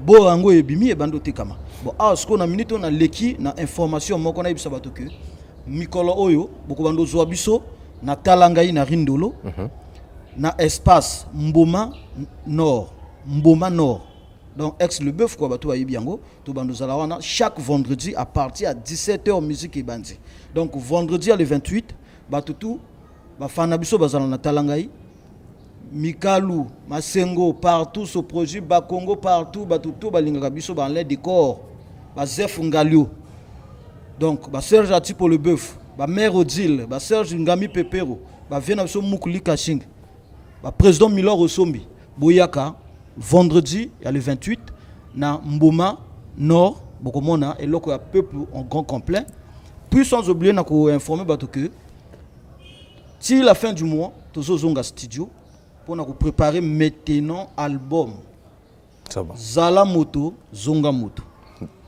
bo rango e bimi e bando tekama. Bon, ce qu'on a minute on a leki na information moko na ibisa batoke. Mikolo oyo, boko bando zwa biso na Talangai na Rindolo. Na espace Mboma Nord. Donc ex le bœuf quoi bato ayebi yango to bando zalawana chaque vendredi à partir à 17h musique et bandi. Donc vendredi le 28 bato tout ba fana biso bazala na Talangai. Mikalu, Masengo partout ce projet ba Congo partout bato tout balinga biso ba les décors ba Zef Ngalio. Donc ba Serge Ati pour le bœuf, ba Mère Odile, ba Serge Ngami Pepero, ba Viena biso Mukuli Kaching. Ba président Milor Osombi Boyaka vendredi il y a le 28 na Mboma Nord bokomona et loko ya peuple en grand complet puis sans oublier na ko informer bato que si la fin du mois tozo zonga studio pour na ko préparer maintenant album ça va Zala Moto Zonga Moto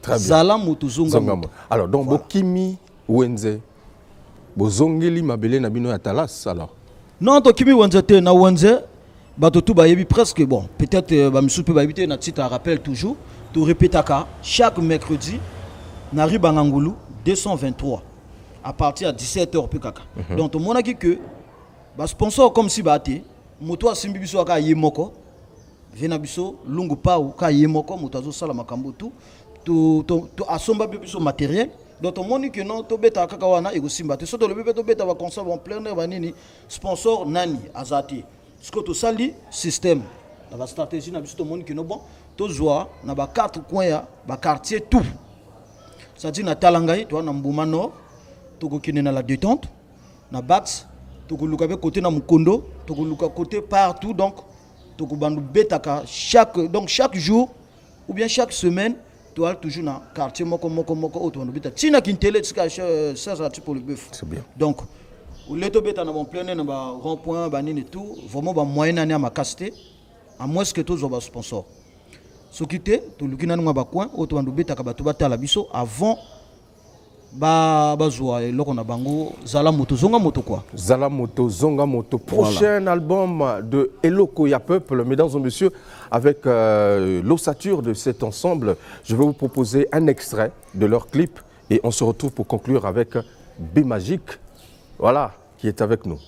très bien Zala Moto Zonga Moto alors donc voilà. Bokimi Wenze bozongeli mabele na bino ya Talas alors non to kimi Wenze te na Wenze bato tout bayebi presque bon peut-être ba misu pe bayibite na titre rappel toujours to répétaka chaque mercredi na Ribangangulu 223 à partir à 17h pe kaka donc to monaki que ba sponsor comme si baté moto asimbi biso aka yemoko vena biso lungu pa ou ka yemoko moto azo sala makambo to asomba biso matériel donc to moni que non to beta kaka wana ego simba te so to le beta to beta ba concert en plein air banini sponsor nani azati. Ce que tu sali système, la stratégie na biso to monde qui no bon, to joie na ba 4 coins ya ba quartier tout. Ça dit na Talangai, toi na Mboma Nord, to ko kine na la détente, na Bax, to ko luka be côté na Mukondo, to ko luka côté partout donc to ko bandu betaka chaque jour ou bien chaque semaine, tu as toujours na quartier moko auto no beta. Tina kintele tsika ça pour le bœuf. C'est bien. Donc les deux bêtes en plein na rond-point banine et tout vraiment ba moyen année à ma casté à moins que tous ba sponsor ce qui était to lukina nga ba coin auto bandu beta ka bato batala biso avant ba zoa et loko na bango Zala Moto Zonga Moto quoi Zala Moto Zonga Moto prochain voilà. Album de Eloko Ya Peuple mesdames et messieurs avec l'ossature de cet ensemble je vais vous proposer un extrait de leur clip et on se retrouve pour conclure avec B Magique. Voilà, qui est avec nous.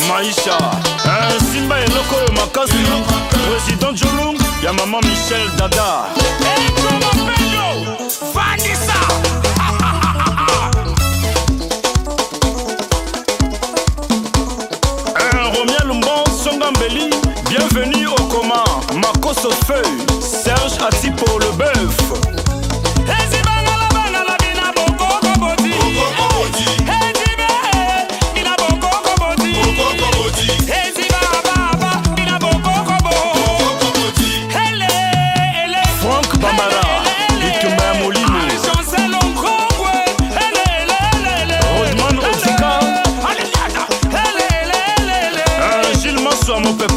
Maïcha, Simba et Loko Makasi, Président Jolung, y'a maman Michel Dada. Hey, comment Pedro, Vanessa. Romien Lumbon, Songambeli, bienvenue au coma. Marcos Feu, Serge Ati pour le bœuf.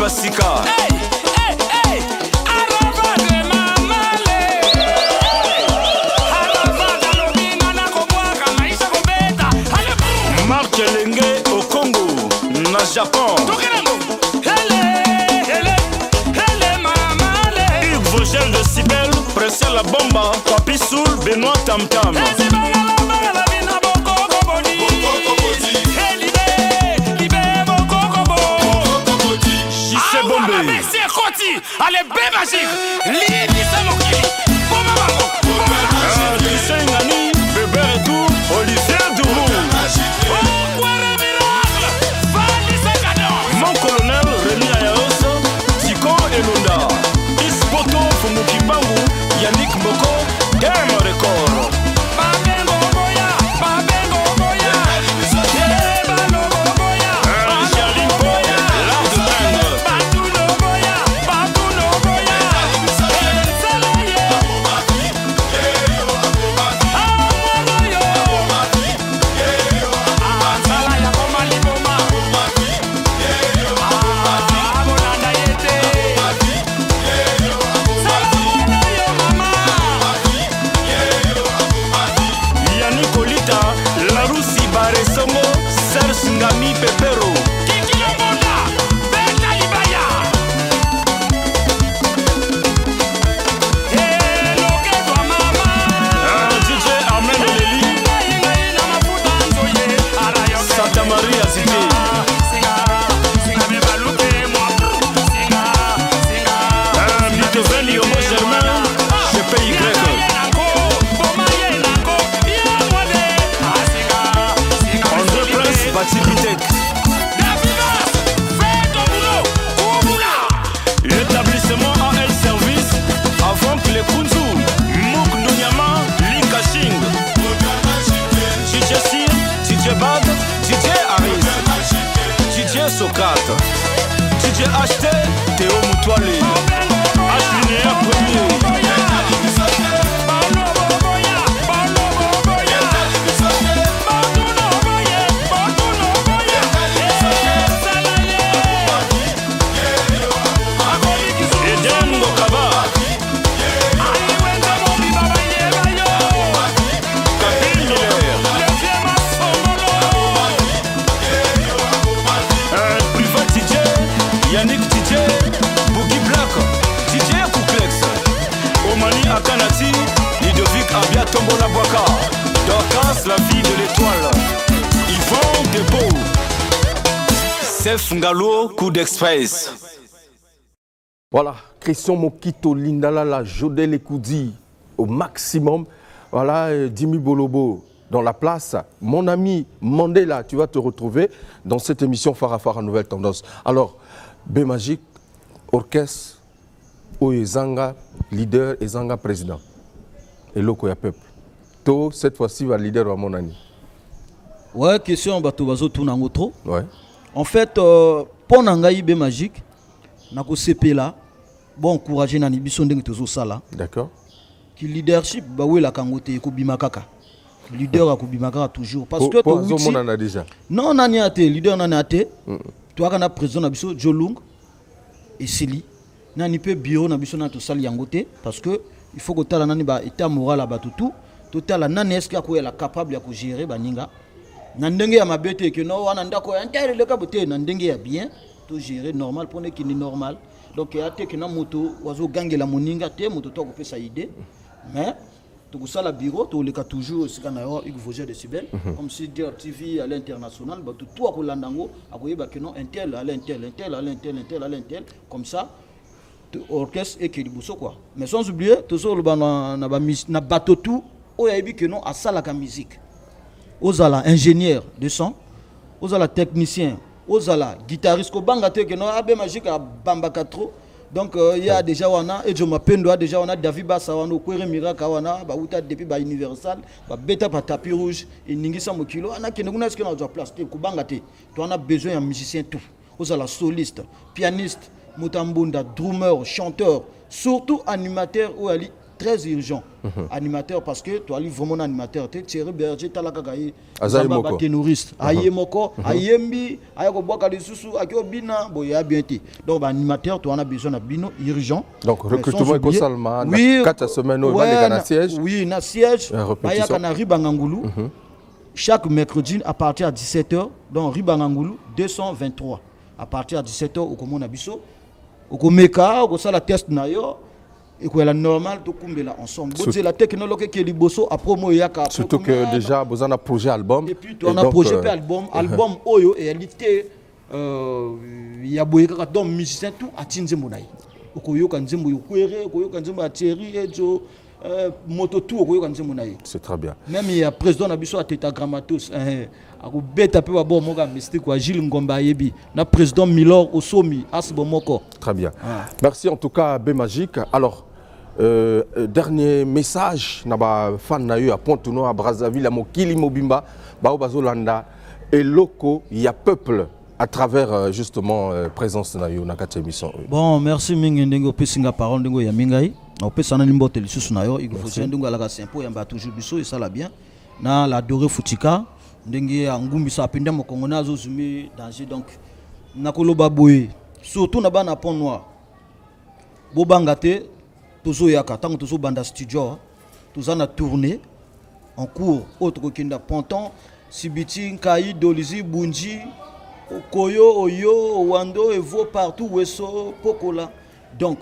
Sika. Hey, hey, hey. Arava de mamale. Arava de lobinga na kobwaka maisha kobeta. Marc Lenge au Congo, na Japon. Hele, mamale. Hugues Vogel de Sibel, Pressé la Bomba, Papi Soul, Benoît Tam Tam. Allez, B Magique, Lili Samokili, Boma Bango, Christian Ngani, Bébé et tout, Olivier Dourou, Ouara Miracle, Vanessa Gadon, mon colonel Rémi Ayaoso, Tiko Elunda, Ispoto Fumuki Bangu, Yannick Moko, Game Record. Karesongo, Serge Ngami Pepero. Kiki Lomonda, Beta Libaya. Loke toi mama. DJ Armen Leli. Santa Maria Cité. Miteveli Homo Germain. GPY. André Prince Batipitek. L'établissement AL Service avant que les Kunzu Mouk Nunyama Linka Shing DJ Sir, DJ Bad, DJ Aris, DJ Sokat, DJ HT, Théo Moutouali, H linéaire premier. Yannick DJ, Boogie Black, DJ Kouklex, Omani Akanati, Ludovic Abia Tombola Boaka, Dorcas la vie de l'étoile, Yvon Depot, Sef Ngalo, coup d'express. Voilà, Christian Mokito, Lindala, Jodel Ekoudi, au maximum. Voilà, Dimi Bolobo dans la place. Mon ami Mandela, tu vas te retrouver dans cette émission Farafara Nouvelle Tendance. Alors, B-Magique, orchestre, Oyezanga, leader, Ezanga, président. Et Loko ya peuple. To, cette fois-ci, va leader à mon ami. Ouais, question, Batobazo Tunangoto. Ouais. En fait, pour Nangaï B-Magique, Nako CP là, bon, encourager Nani Bissondeng Tozo Sala. D'accord. Qui leadership, bah oui, la Kangote, Kobimakaka. Leader à Kobimakaka toujours. Parce que pour Outi, on en a déjà. Non, on en a été, leader on en a été. Tu as un président Nabiso, Jolung et Sili. Nani peut bureau Nabiso na to sali yangote parce que il faut que tu aies nani ba état moral là tout. Total nani est-ce qu'il est capable de gérer ba ninga. Nandenge ya mabete que non wana ndako ya ndere le kabote nandenge ya bien to gérer normal pour ne qui ni normal. Donc il y a te que na moto wazo gange la moninga te moto to ko pesa idée. Mais tout ça la bureau tout le cas toujours ce qu'on a eu vos de Sibel comme si dire TV à l'international bah tout à Kolandango à quoi bah que non intel à l'intel comme ça orchestre et qui dit quoi mais sans oublier toujours le na bateau tout au yabi que non à ça la musique aux ala ingénieur de son aux ala technicien aux ala guitariste ko banga te que non abe magique à bamba 4. Donc il y a déjà wana et je m'appelle déjà on a David Bassa wana Kwere Miracle wana ba uta depuis ba Universal ba beta pa tapis rouge et ningisa mokilo ana ke nguna est-ce qu'on a besoin place te kubanga te tu en as besoin un musicien tout aux ala soliste pianiste mutambunda drummer chanteur surtout animateur ou ali très urgent animateur parce que tu as vraiment un animateur tu Thierry Berger talaka gaï azaba ténoriste ayemoko ayembi ayako boka lisusu akiobina boya bien té donc animateur tu en as besoin na bino urgent donc recrutement ko salma na 4 semaines au va na siège oui na siège ayaka na Ribangangulu chaque mercredi à partir de 17h donc Ribangangulu 223 à partir de 17h au komona biso au komeka au sala test na yo et quoi la normale tout kumbela ensemble c'est la technologie qui est liboso à promo yaka surtout que déjà vous en a projet album et puis on a projet album oyo etalité ya boyeka donc musicien tout atinze monai okoyoka nzembo yokwere okoyoka nzembo ya Thierry Ejo moto tout okoyoka nzembo monai c'est très bien même il y a président na biso à Tetragrammatos akubeta pe ba bon moka mystique wa Gilles Ngomba yebi na président Milor Osomi asbo moko très bien merci en tout cas B-Magique alors dernier message na ba fan na yo à Pont-Noir à Brazzaville à Mokili Mobimba ba bazolanda et loko il y a peuple à travers justement présence na yo na kati émission bon merci mingi ndenge pesinga parole ndenge ya mingai opesa na limbote lisusu na yo iko ndenge ala ka simple yamba toujours biso et ça la bien na la doré futika ndenge ya ngumbi sa penda mokongo na zo zumi danger donc nakoloba boye surtout na bana Pont-Noir bobanga te tozo yaka tango tozo banda studio toza na tournée en cours autre kinda ponton Sibiti, Nkaï, Dolizi, Bunji, Okoyo, Oyo, Owando, Evo, partout, Weso, Pokola. Donc,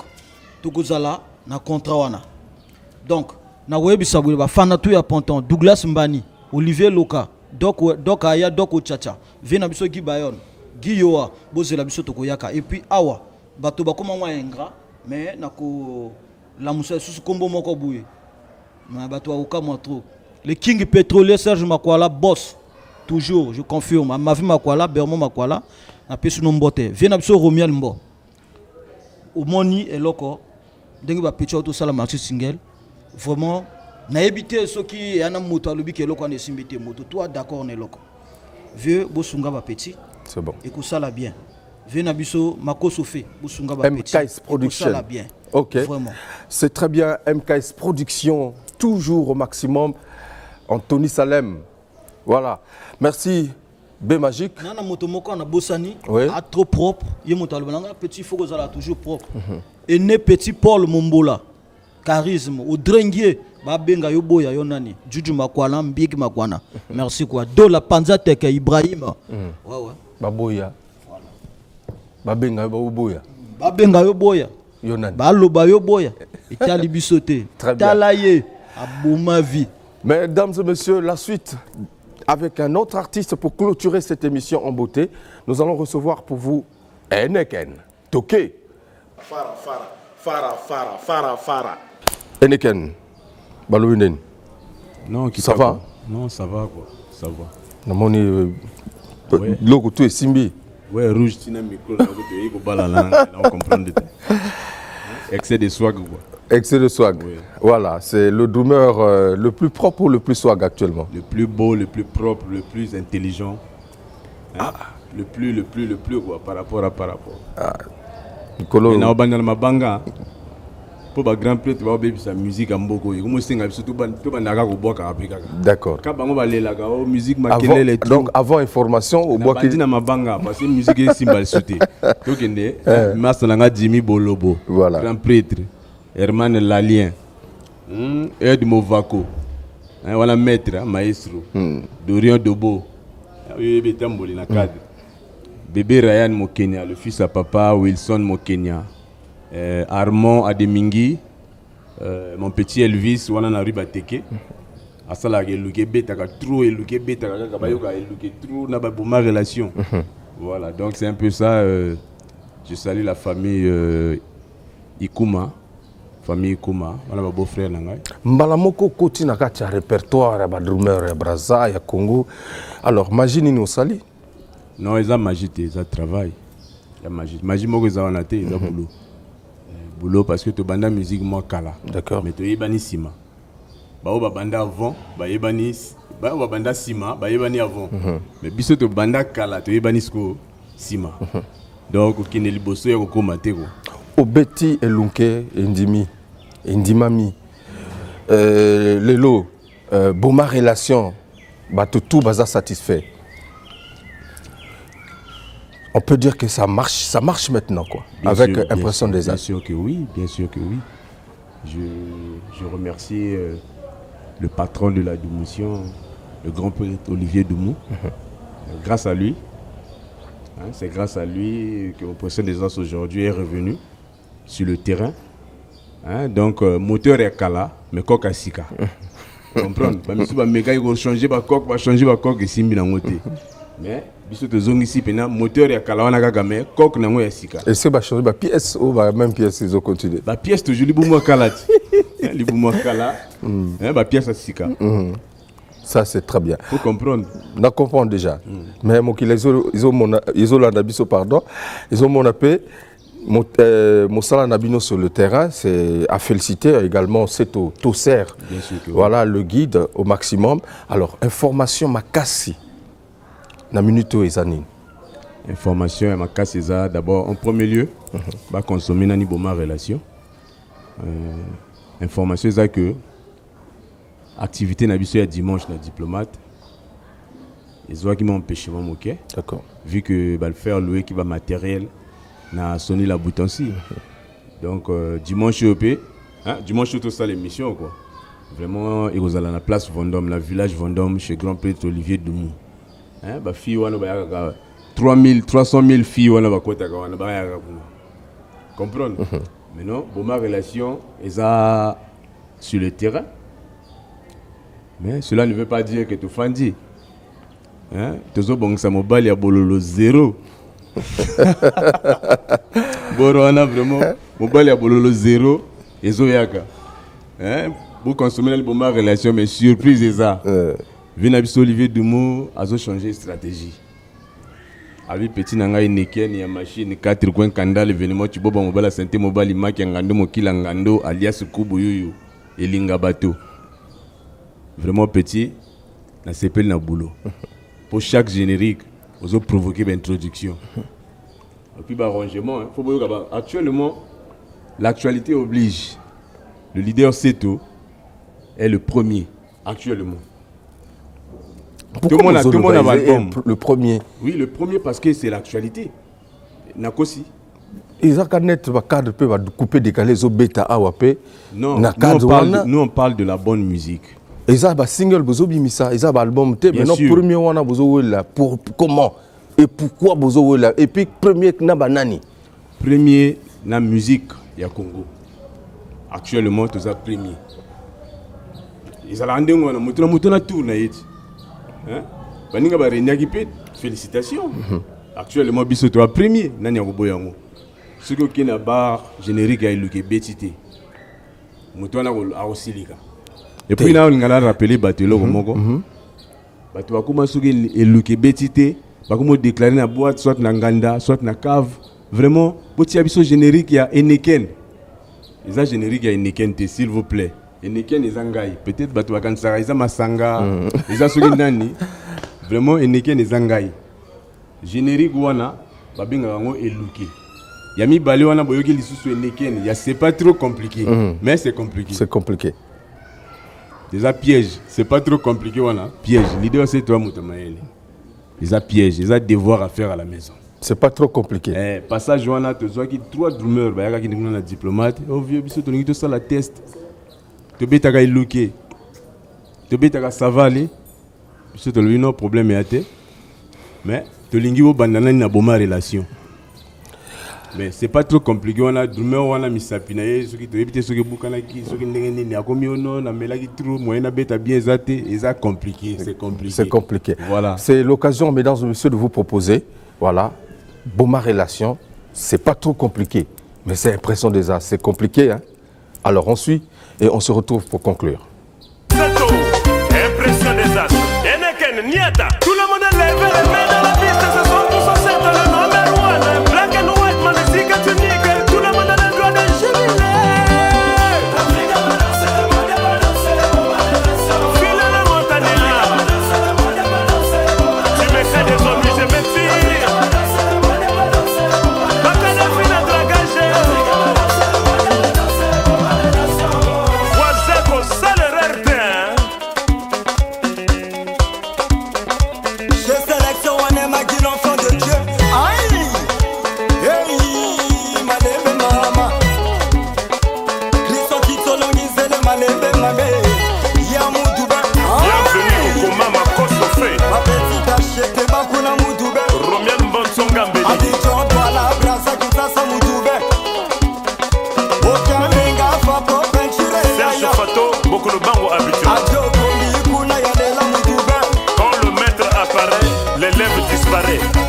Tokozala, na contrat wana. Donc, na webi sabule ba fana tu ya ponton, Douglas Mbani, Olivier Loka, Dok Aya, Dok Ochacha, Vena biso Guy Bayon, Guy Yoa, Bozela biso Tokoyaka. Et puis awa, bato ba koma mwa ingra, mais nako la moussa sous combo moko bouye. Mais bato auka moi trop. Le King pétrolier Serge Makwala, boss. Toujours, je confirme. Ma vie Makwala, Bermo Makwala, na pesu nombote. Vena biso Romiel Mbo. Au moni et loko. Dengue ba petit auto sala marché single. Vraiment, na éviter ceux qui yana moto alobi ke loko na simbité moto. Toi d'accord on est loko. Vieux bosunga ba petit. C'est bon. Et que ça la bien. Vieux na biso makoso fait bosunga ba petit. MKS Production. Ça la bien. OK. Vraiment. C'est très bien. MKS Production toujours au maximum. Anthony Salem. Voilà. Merci B Magique. Nana moto moko na bosani, Oui. a trop propre. Ye moto albananga petit faut que ça toujours propre. Et né petit Paul Mombola. Charisme au drengier ba benga yo boya yo nani. Juju Makwala Mbig Makwana. Merci quoi. Do la Panza Teke Ibrahim. Ouais ouais. Baboya. Babenga Baboya. Ba benga yo boya. Yonan. Ba loba yo boya. Itali bisoté. Très bien. Talaye abouma vie. Mesdames et messieurs, la suite avec un autre artiste pour clôturer cette émission en beauté. Nous allons recevoir pour vous Eneken Toké. Fara. Eneken, Balouinen. Non, Ça va? quoi. Non, ça va quoi. Ça va. Namoni Ouais. logo tu es Simbi. Ouais, rouge, tu n'as micro là, il faut balancer là, on comprend de tout. Excès de swag quoi. Excès de swag. Oui. Voilà, c'est le drummer le plus propre ou le plus swag actuellement. Le plus beau, le plus propre, le plus intelligent. Hein? Le plus quoi, par rapport. Nicolo. Et na obana mabanga. Pour ba grand prêtre ba obebi sa musique amboko. Ko mo singa biso to ba naka ko boka Afrika. D'accord. Ka bango ba lela ka o musique makelele tout. Donc avant information au bois qui na mabanga parce que musique est symbole sauté. To kende masalanga Jimmy Bolobo. Voilà. Grand prêtre. Herman Lalien. Ed Movako. Voilà maître, maestro. Dorian Dobo. Oui, Betamboli na cadre. Bébé Ryan Mokenya, le fils à papa Wilson Mokenya. Armand Ademingi. Mon petit Elvis, voilà na Ribateke. Asala eluke beta ka trop eluke beta ka bayoka eluke trop na ba ma relation. Voilà, donc c'est un peu ça. Je salue la famille Ikuma. Famille Ikuma, voilà ma beau-frère Nangai. Mbalamoko koti na kati ya répertoire ya ba drummer ya Brazza ya Congo. Alors, Magini no sali. Non, ils ont magie, ils ont travail. La magie. Magie, moi, ils ont naté, ils ont boulot. Boulot parce que tu banda musique, moi, kala. D'accord. Mais tu es bani sima. Bah, ou banda avant, bah, bani, bah, ou banda sima, bah, bani avant. Mais biso tu banda kala, tu es bani sko sima. Donc, qui n'est liboso, y'a koko matego. Obeti Elunke Indimami. Lelo, Boma relation, bah, tout baza satisfait. On peut dire que ça marche maintenant, quoi, Bien avec sûr, Impression des Arts. Bien sûr que oui, bien sûr que oui. Je remercie le patron de la démotion, le grand poète Olivier Doumou. Grâce à lui, hein, c'est grâce à lui que Impression des Arts aujourd'hui est revenu sur le terrain. Hein, donc, moteur est Kala, mais coq à Sika. Vous comprenez? Il va changer le coq et Simbi dans le mais biso te zongi ici pena moteur ya kala wana kaka mais coq nango ya sika. Est-ce que va changer ba pièce ou ba même pièce ils ont continué? Ba pièce toujours libumo kala. Libumo kala. Ba pièce à sika. Ça c'est très bien. Faut comprendre. On comprend déjà. Mais mon ils ont la biso pardon. Ils ont mon appel Moussala Nabino sur le terrain, c'est à féliciter également c'est au Tosser. Voilà le guide au maximum. Alors information makasi. Na minute ezani. Information ma casse d'abord en premier lieu va consommer nani boma relation. Information c'est que activité na biso ya dimanche na diplomate. Ils ont qui m'empêché mon OK. D'accord. Vu que va le faire louer qui va matériel na sonné la bouton si. Donc dimanche OP, hein, dimanche tout ça l'émission quoi. Vraiment, il y a la place Vendôme, la village Vendôme, chez grand prêtre Olivier Doumou. Hein, bah, filles, 300 000 filles, on va comprendre. Mais non, pour ma relation, ils sont sur le terrain. Mais cela ne veut pas dire que tu fais dit. Hein? Tu as bon ça mobile, il y a bololo zéro. Bon, on a vraiment mobile, il y a bololo zéro. Et zoyaka. Hein? Pour consommer la bonne relation, mais surprise c'est ça. Vinabiso Olivier Doumou a changé de stratégie. Avec petit nanga ineken ya machine 4 coins kanda l'événement tu boba mobile santé mobile maki ngando mokila ngando alias kubu yuyu elinga bateau. Vraiment petit na sepel na boulot. Pour chaque générique, vous avez provoqué l'introduction. Et puis arrangement, faut actuellement l'actualité oblige. Le leader Seto est le premier actuellement. Pourquoi tout le monde a l'album. Le premier. Oui, le premier parce que c'est l'actualité. Nakosi. Ils ont cadre peut couper décaler les bêta awapé. Non, nous on parle de la bonne musique. Ils ont un single bozo bimisa, ils ont un album té mais non premier wana bozo là pour comment et pourquoi bozo là et puis premier na banani. Premier na musique ya Congo. Actuellement tout ça premier. Ils ont andé ngona mutuna tourna yeti. Hein? Baninga ba renyaki pe félicitations. Actuellement biso toi premier nani yakoboyango. Ce que na bar générique ya iluke betité. Mutuna a osilika. Et puis là, on a rappelé Batelo Moko. Bato bakuma soki eluke betité, bakuma déclarer na boîte soit na nganda, soit na cave. Vraiment, petit abisso générique ya Eneken. Les générique ya Eneken s'il vous plaît. Eneken les angai. Peut-être bato bakansara isa masanga. Les soki nani. Vraiment Eneken les angai. Générique wana babinga ngo eluke. Yami bale wana boyoki lisusu Eneken, ya c'est pas trop compliqué, mais c'est compliqué. C'est compliqué. Déjà piège, c'est pas trop compliqué voilà. Piège, l'idée c'est toi Moutamaël. Déjà piège, déjà devoir à faire à la maison. C'est pas trop compliqué. Passage wana tu vois qui trois drummers, bah yaka qui n'est pas diplomate. Oh vieux biso tu n'as ça la test. Tu bêta ga iluke. Tu bêta ga savali. Biso tu lui non problème yate. Mais tu lingi au bandana na boma relation. Mais c'est pas trop compliqué, on a drummer, on a mis sa pinaille, ceux qui te répètent, ceux qui boucana qui, ceux qui n'ont pas commis au nom, on a mis la guitare, moyen à bête à bien zaté, et ça compliqué, c'est compliqué. C'est compliqué. Voilà. C'est l'occasion, mesdames et messieurs, de vous proposer, voilà, Boma Relation, c'est pas trop compliqué, mais c'est impression des arts, c'est compliqué, hein. Alors on suit et on se retrouve pour conclure. Impression des arts, Eneken, Niata, tout le monde est levé les mains dans la piste, ce sont tous en cercle, le number one, black and white.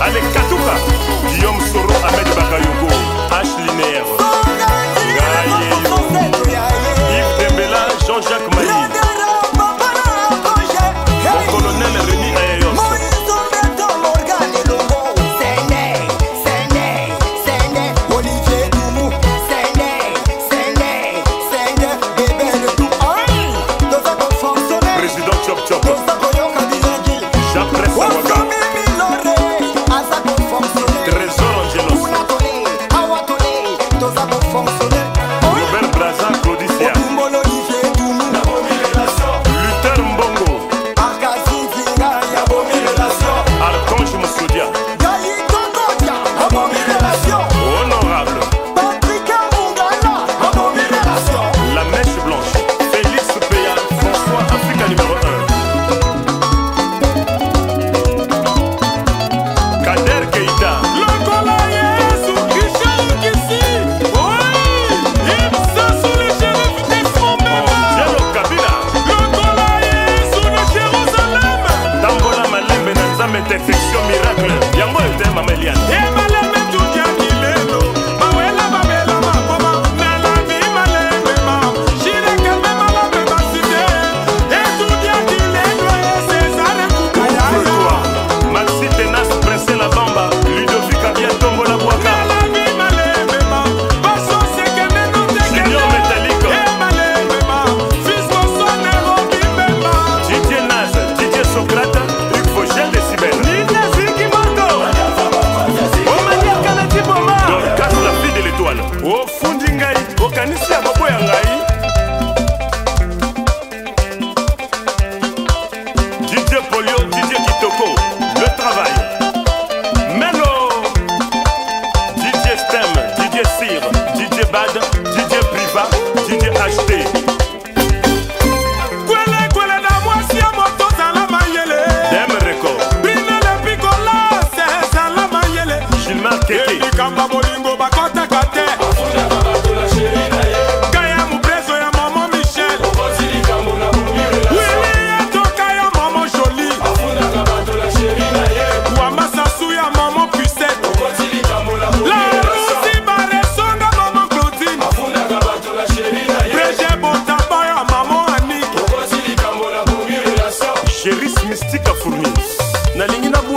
Allez, Katouka, Guillaume Soro, Ahmed Bakayoko, H. Linéaire, Yves Dembela, Jean-Jacques Maï, mon colonel Rémi Ayos. Président Chop Chop, Jean-Presse Waka, Trésor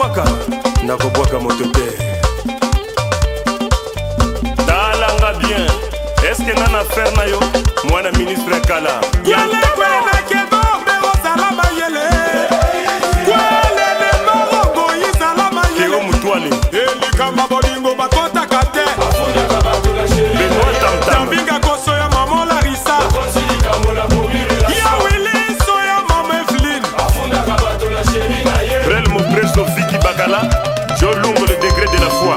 bwaka nakobwaka moto te talanga bien eske nga na faire na yo mwana ministre kala keo mutwale elikamba bolingo bakotaka te benoit tamtam binga koso ya mama larisa ya wili so ya mama Evelyn Brel mon preso Vicky Bakala Jo Lungo le degré de la foi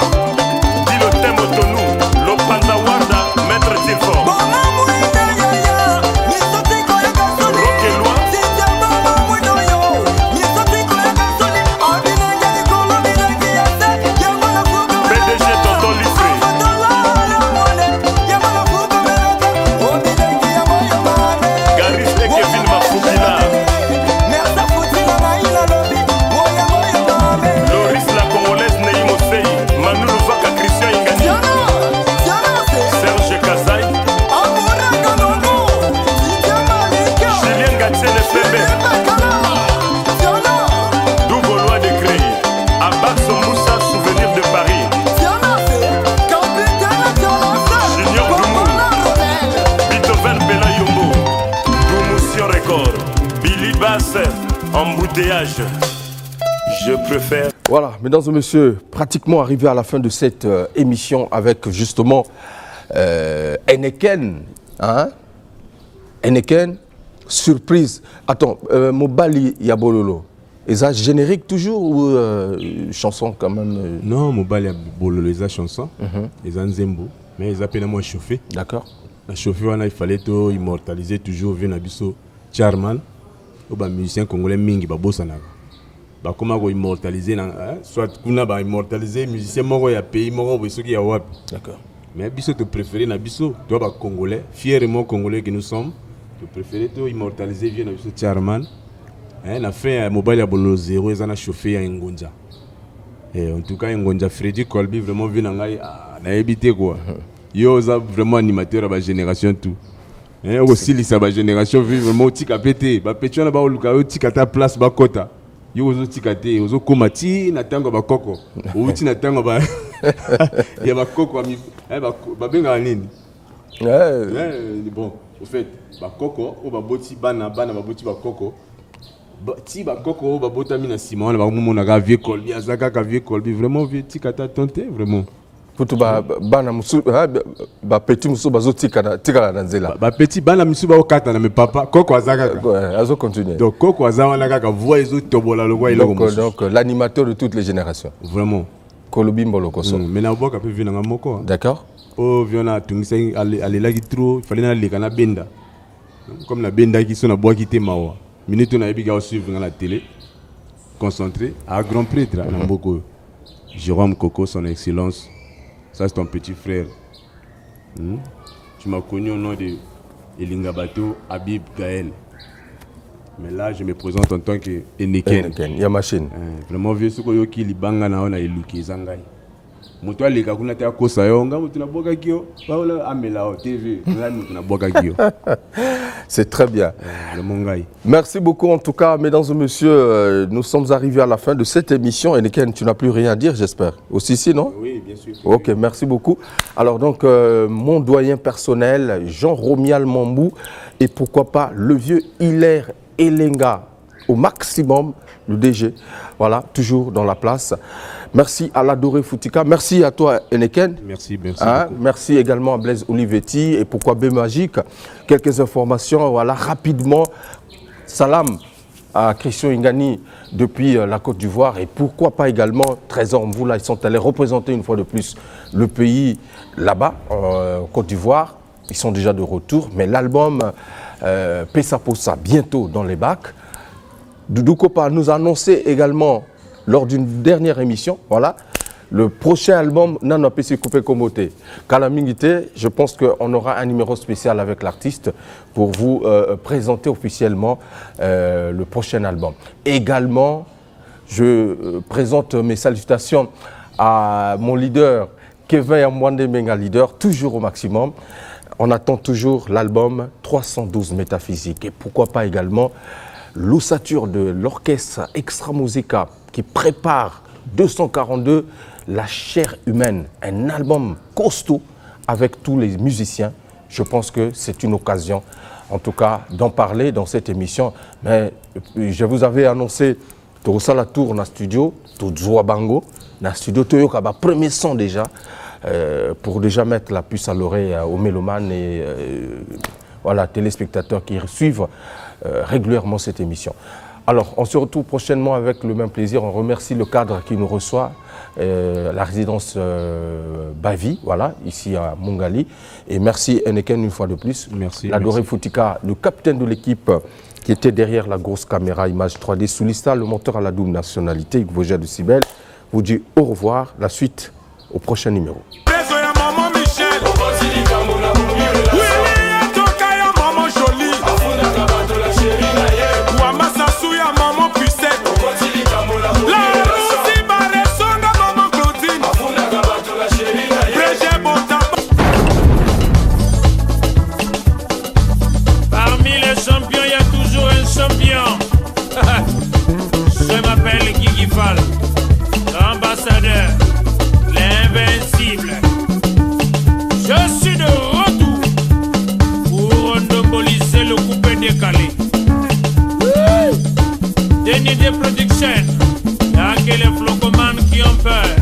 Dilo Temo Tonou Lopanda Warda Maître Tilfort embouteillage, je préfère. Voilà, mesdames et messieurs, pratiquement arrivé à la fin de cette émission avec justement Heineken. Hein? Heineken, surprise. Attends, Mobali Yabololo, est ça générique toujours ou chanson quand même Non, Mobali Yabololo, est ça chanson, est ça Nzembo, mais ils appellent moi chauffé. D'accord. La chauffé, il fallait immortaliser toujours Venabiso Charman. Les musiciens congolais mingi ba bossa na ba comment ko immortaliser soit kuna ba immortaliser musicien moko ya pays moko bo soki ya wap. D'accord. Mais biso te préféré na biso toi ba congolais fièrement congolais que nous sommes te préféré to immortaliser vient na biso Charman na fin Mobali Yabololo 0 ezana chauffé ya Ngonja et en tout cas Ngonja Freddy Colby vraiment vient ngai na ebité quoi yo za vraiment animateur ba génération tout. Aussi les génération vivent vraiment tika pété ba pétion na ba oluka tika ta place ba kota yo ozo tika te ozo komati na tango ba koko outi na tango ba ya ba koko ami ba benga nini bon au fait ba koko o ba boti bana ba boti ba koko ti ba koko ba botami na Simon na ba mona ga vieux Colby azaka ka vieux Colby vraiment vieux tika ta tonté vraiment Putu bana musu ba petit musu bazo tika la nzela ba petit bana musu ba okata na me papa koko azaka azo continuer donc koko azawa na kaka voix ezo tobola lo ile donc l'animateur de toutes les générations vraiment Kolobimbo Lokoso mais na boka pe vina moko d'accord oh viona tungisa aller la trop il fallait na le kana benda comme na benda qui sont na bois qui te mawa minute na ebiga suivre na la télé concentré à grand prêtre na mboko Jérôme Coco son excellence. Ça, c'est ton petit frère. Tu m'as connu au nom de Elingabato Habib Gaël. Mais là, je me présente en tant que Heineken. Ya machine. Vraiment, vieux, ce que qui libanga na ona iluki zangai. Moto ali kakuna te akosa yo nga mutu na boka kio. Paola amela o TV. Nga mutu na boka kio. C'est très bien. Le mongai. Merci beaucoup en tout cas, mesdames et messieurs. Nous sommes arrivés à la fin de cette émission. Heineken, tu n'as plus rien à dire, j'espère. Aussi, si, non? Oui, bien sûr. Ok, merci beaucoup. Alors donc, mon doyen personnel, Jean-Romial Mambou, et pourquoi pas le vieux Hilaire Elenga, au maximum, le DG. Voilà, toujours dans la place. Merci à l'adoré Foutika. Merci à toi, Heineken. Merci, merci. Merci également à Blaise Olivetti. Et pourquoi B Magique? Quelques informations, voilà, rapidement. Salam à Christian Ingani depuis la Côte d'Ivoire. Et pourquoi pas également Trésor Mvoula. Ils sont allés représenter une fois de plus le pays là-bas, en Côte d'Ivoire. Ils sont déjà de retour. Mais l'album Pessa Possa, bientôt dans les bacs. Doudou Kopa nous a annoncé également lors d'une dernière émission, voilà, le prochain album Nana Pessi Coupé Komote. Kalamingité, je pense qu'on aura un numéro spécial avec l'artiste pour vous présenter officiellement le prochain album. Également, je présente mes salutations à mon leader, Kevin Yamwande Menga Leader, toujours au maximum. On attend toujours l'album 312 Métaphysique. Et pourquoi pas également l'ossature de l'orchestre Extra Musica qui prépare 242, La chair humaine, un album costaud avec tous les musiciens. Je pense que c'est une occasion, en tout cas, d'en parler dans cette émission. Mais je vous avais annoncé tout ça la tour dans le studio, tout Zoa Bango, dans le studio Toyoka, premier son déjà, pour déjà mettre la puce à l'oreille aux mélomanes et voilà, téléspectateurs qui suivent régulièrement cette émission. Alors, on se retrouve prochainement avec le même plaisir. On remercie le cadre qui nous reçoit, la résidence Bavi, voilà, ici à Mongali. Et merci Eneken une fois de plus. Merci. L'adoré Foutika, le capitaine de l'équipe qui était derrière la grosse caméra image 3D Soulista, le monteur à la double nationalité, Vosgia de Cybèle, vous dit au revoir. La suite au prochain numéro. L'ambassadeur, l'invincible. Je suis de retour pour monopoliser le coupé décalé. Denis de production, il y a que les flocomanes qui ont peur.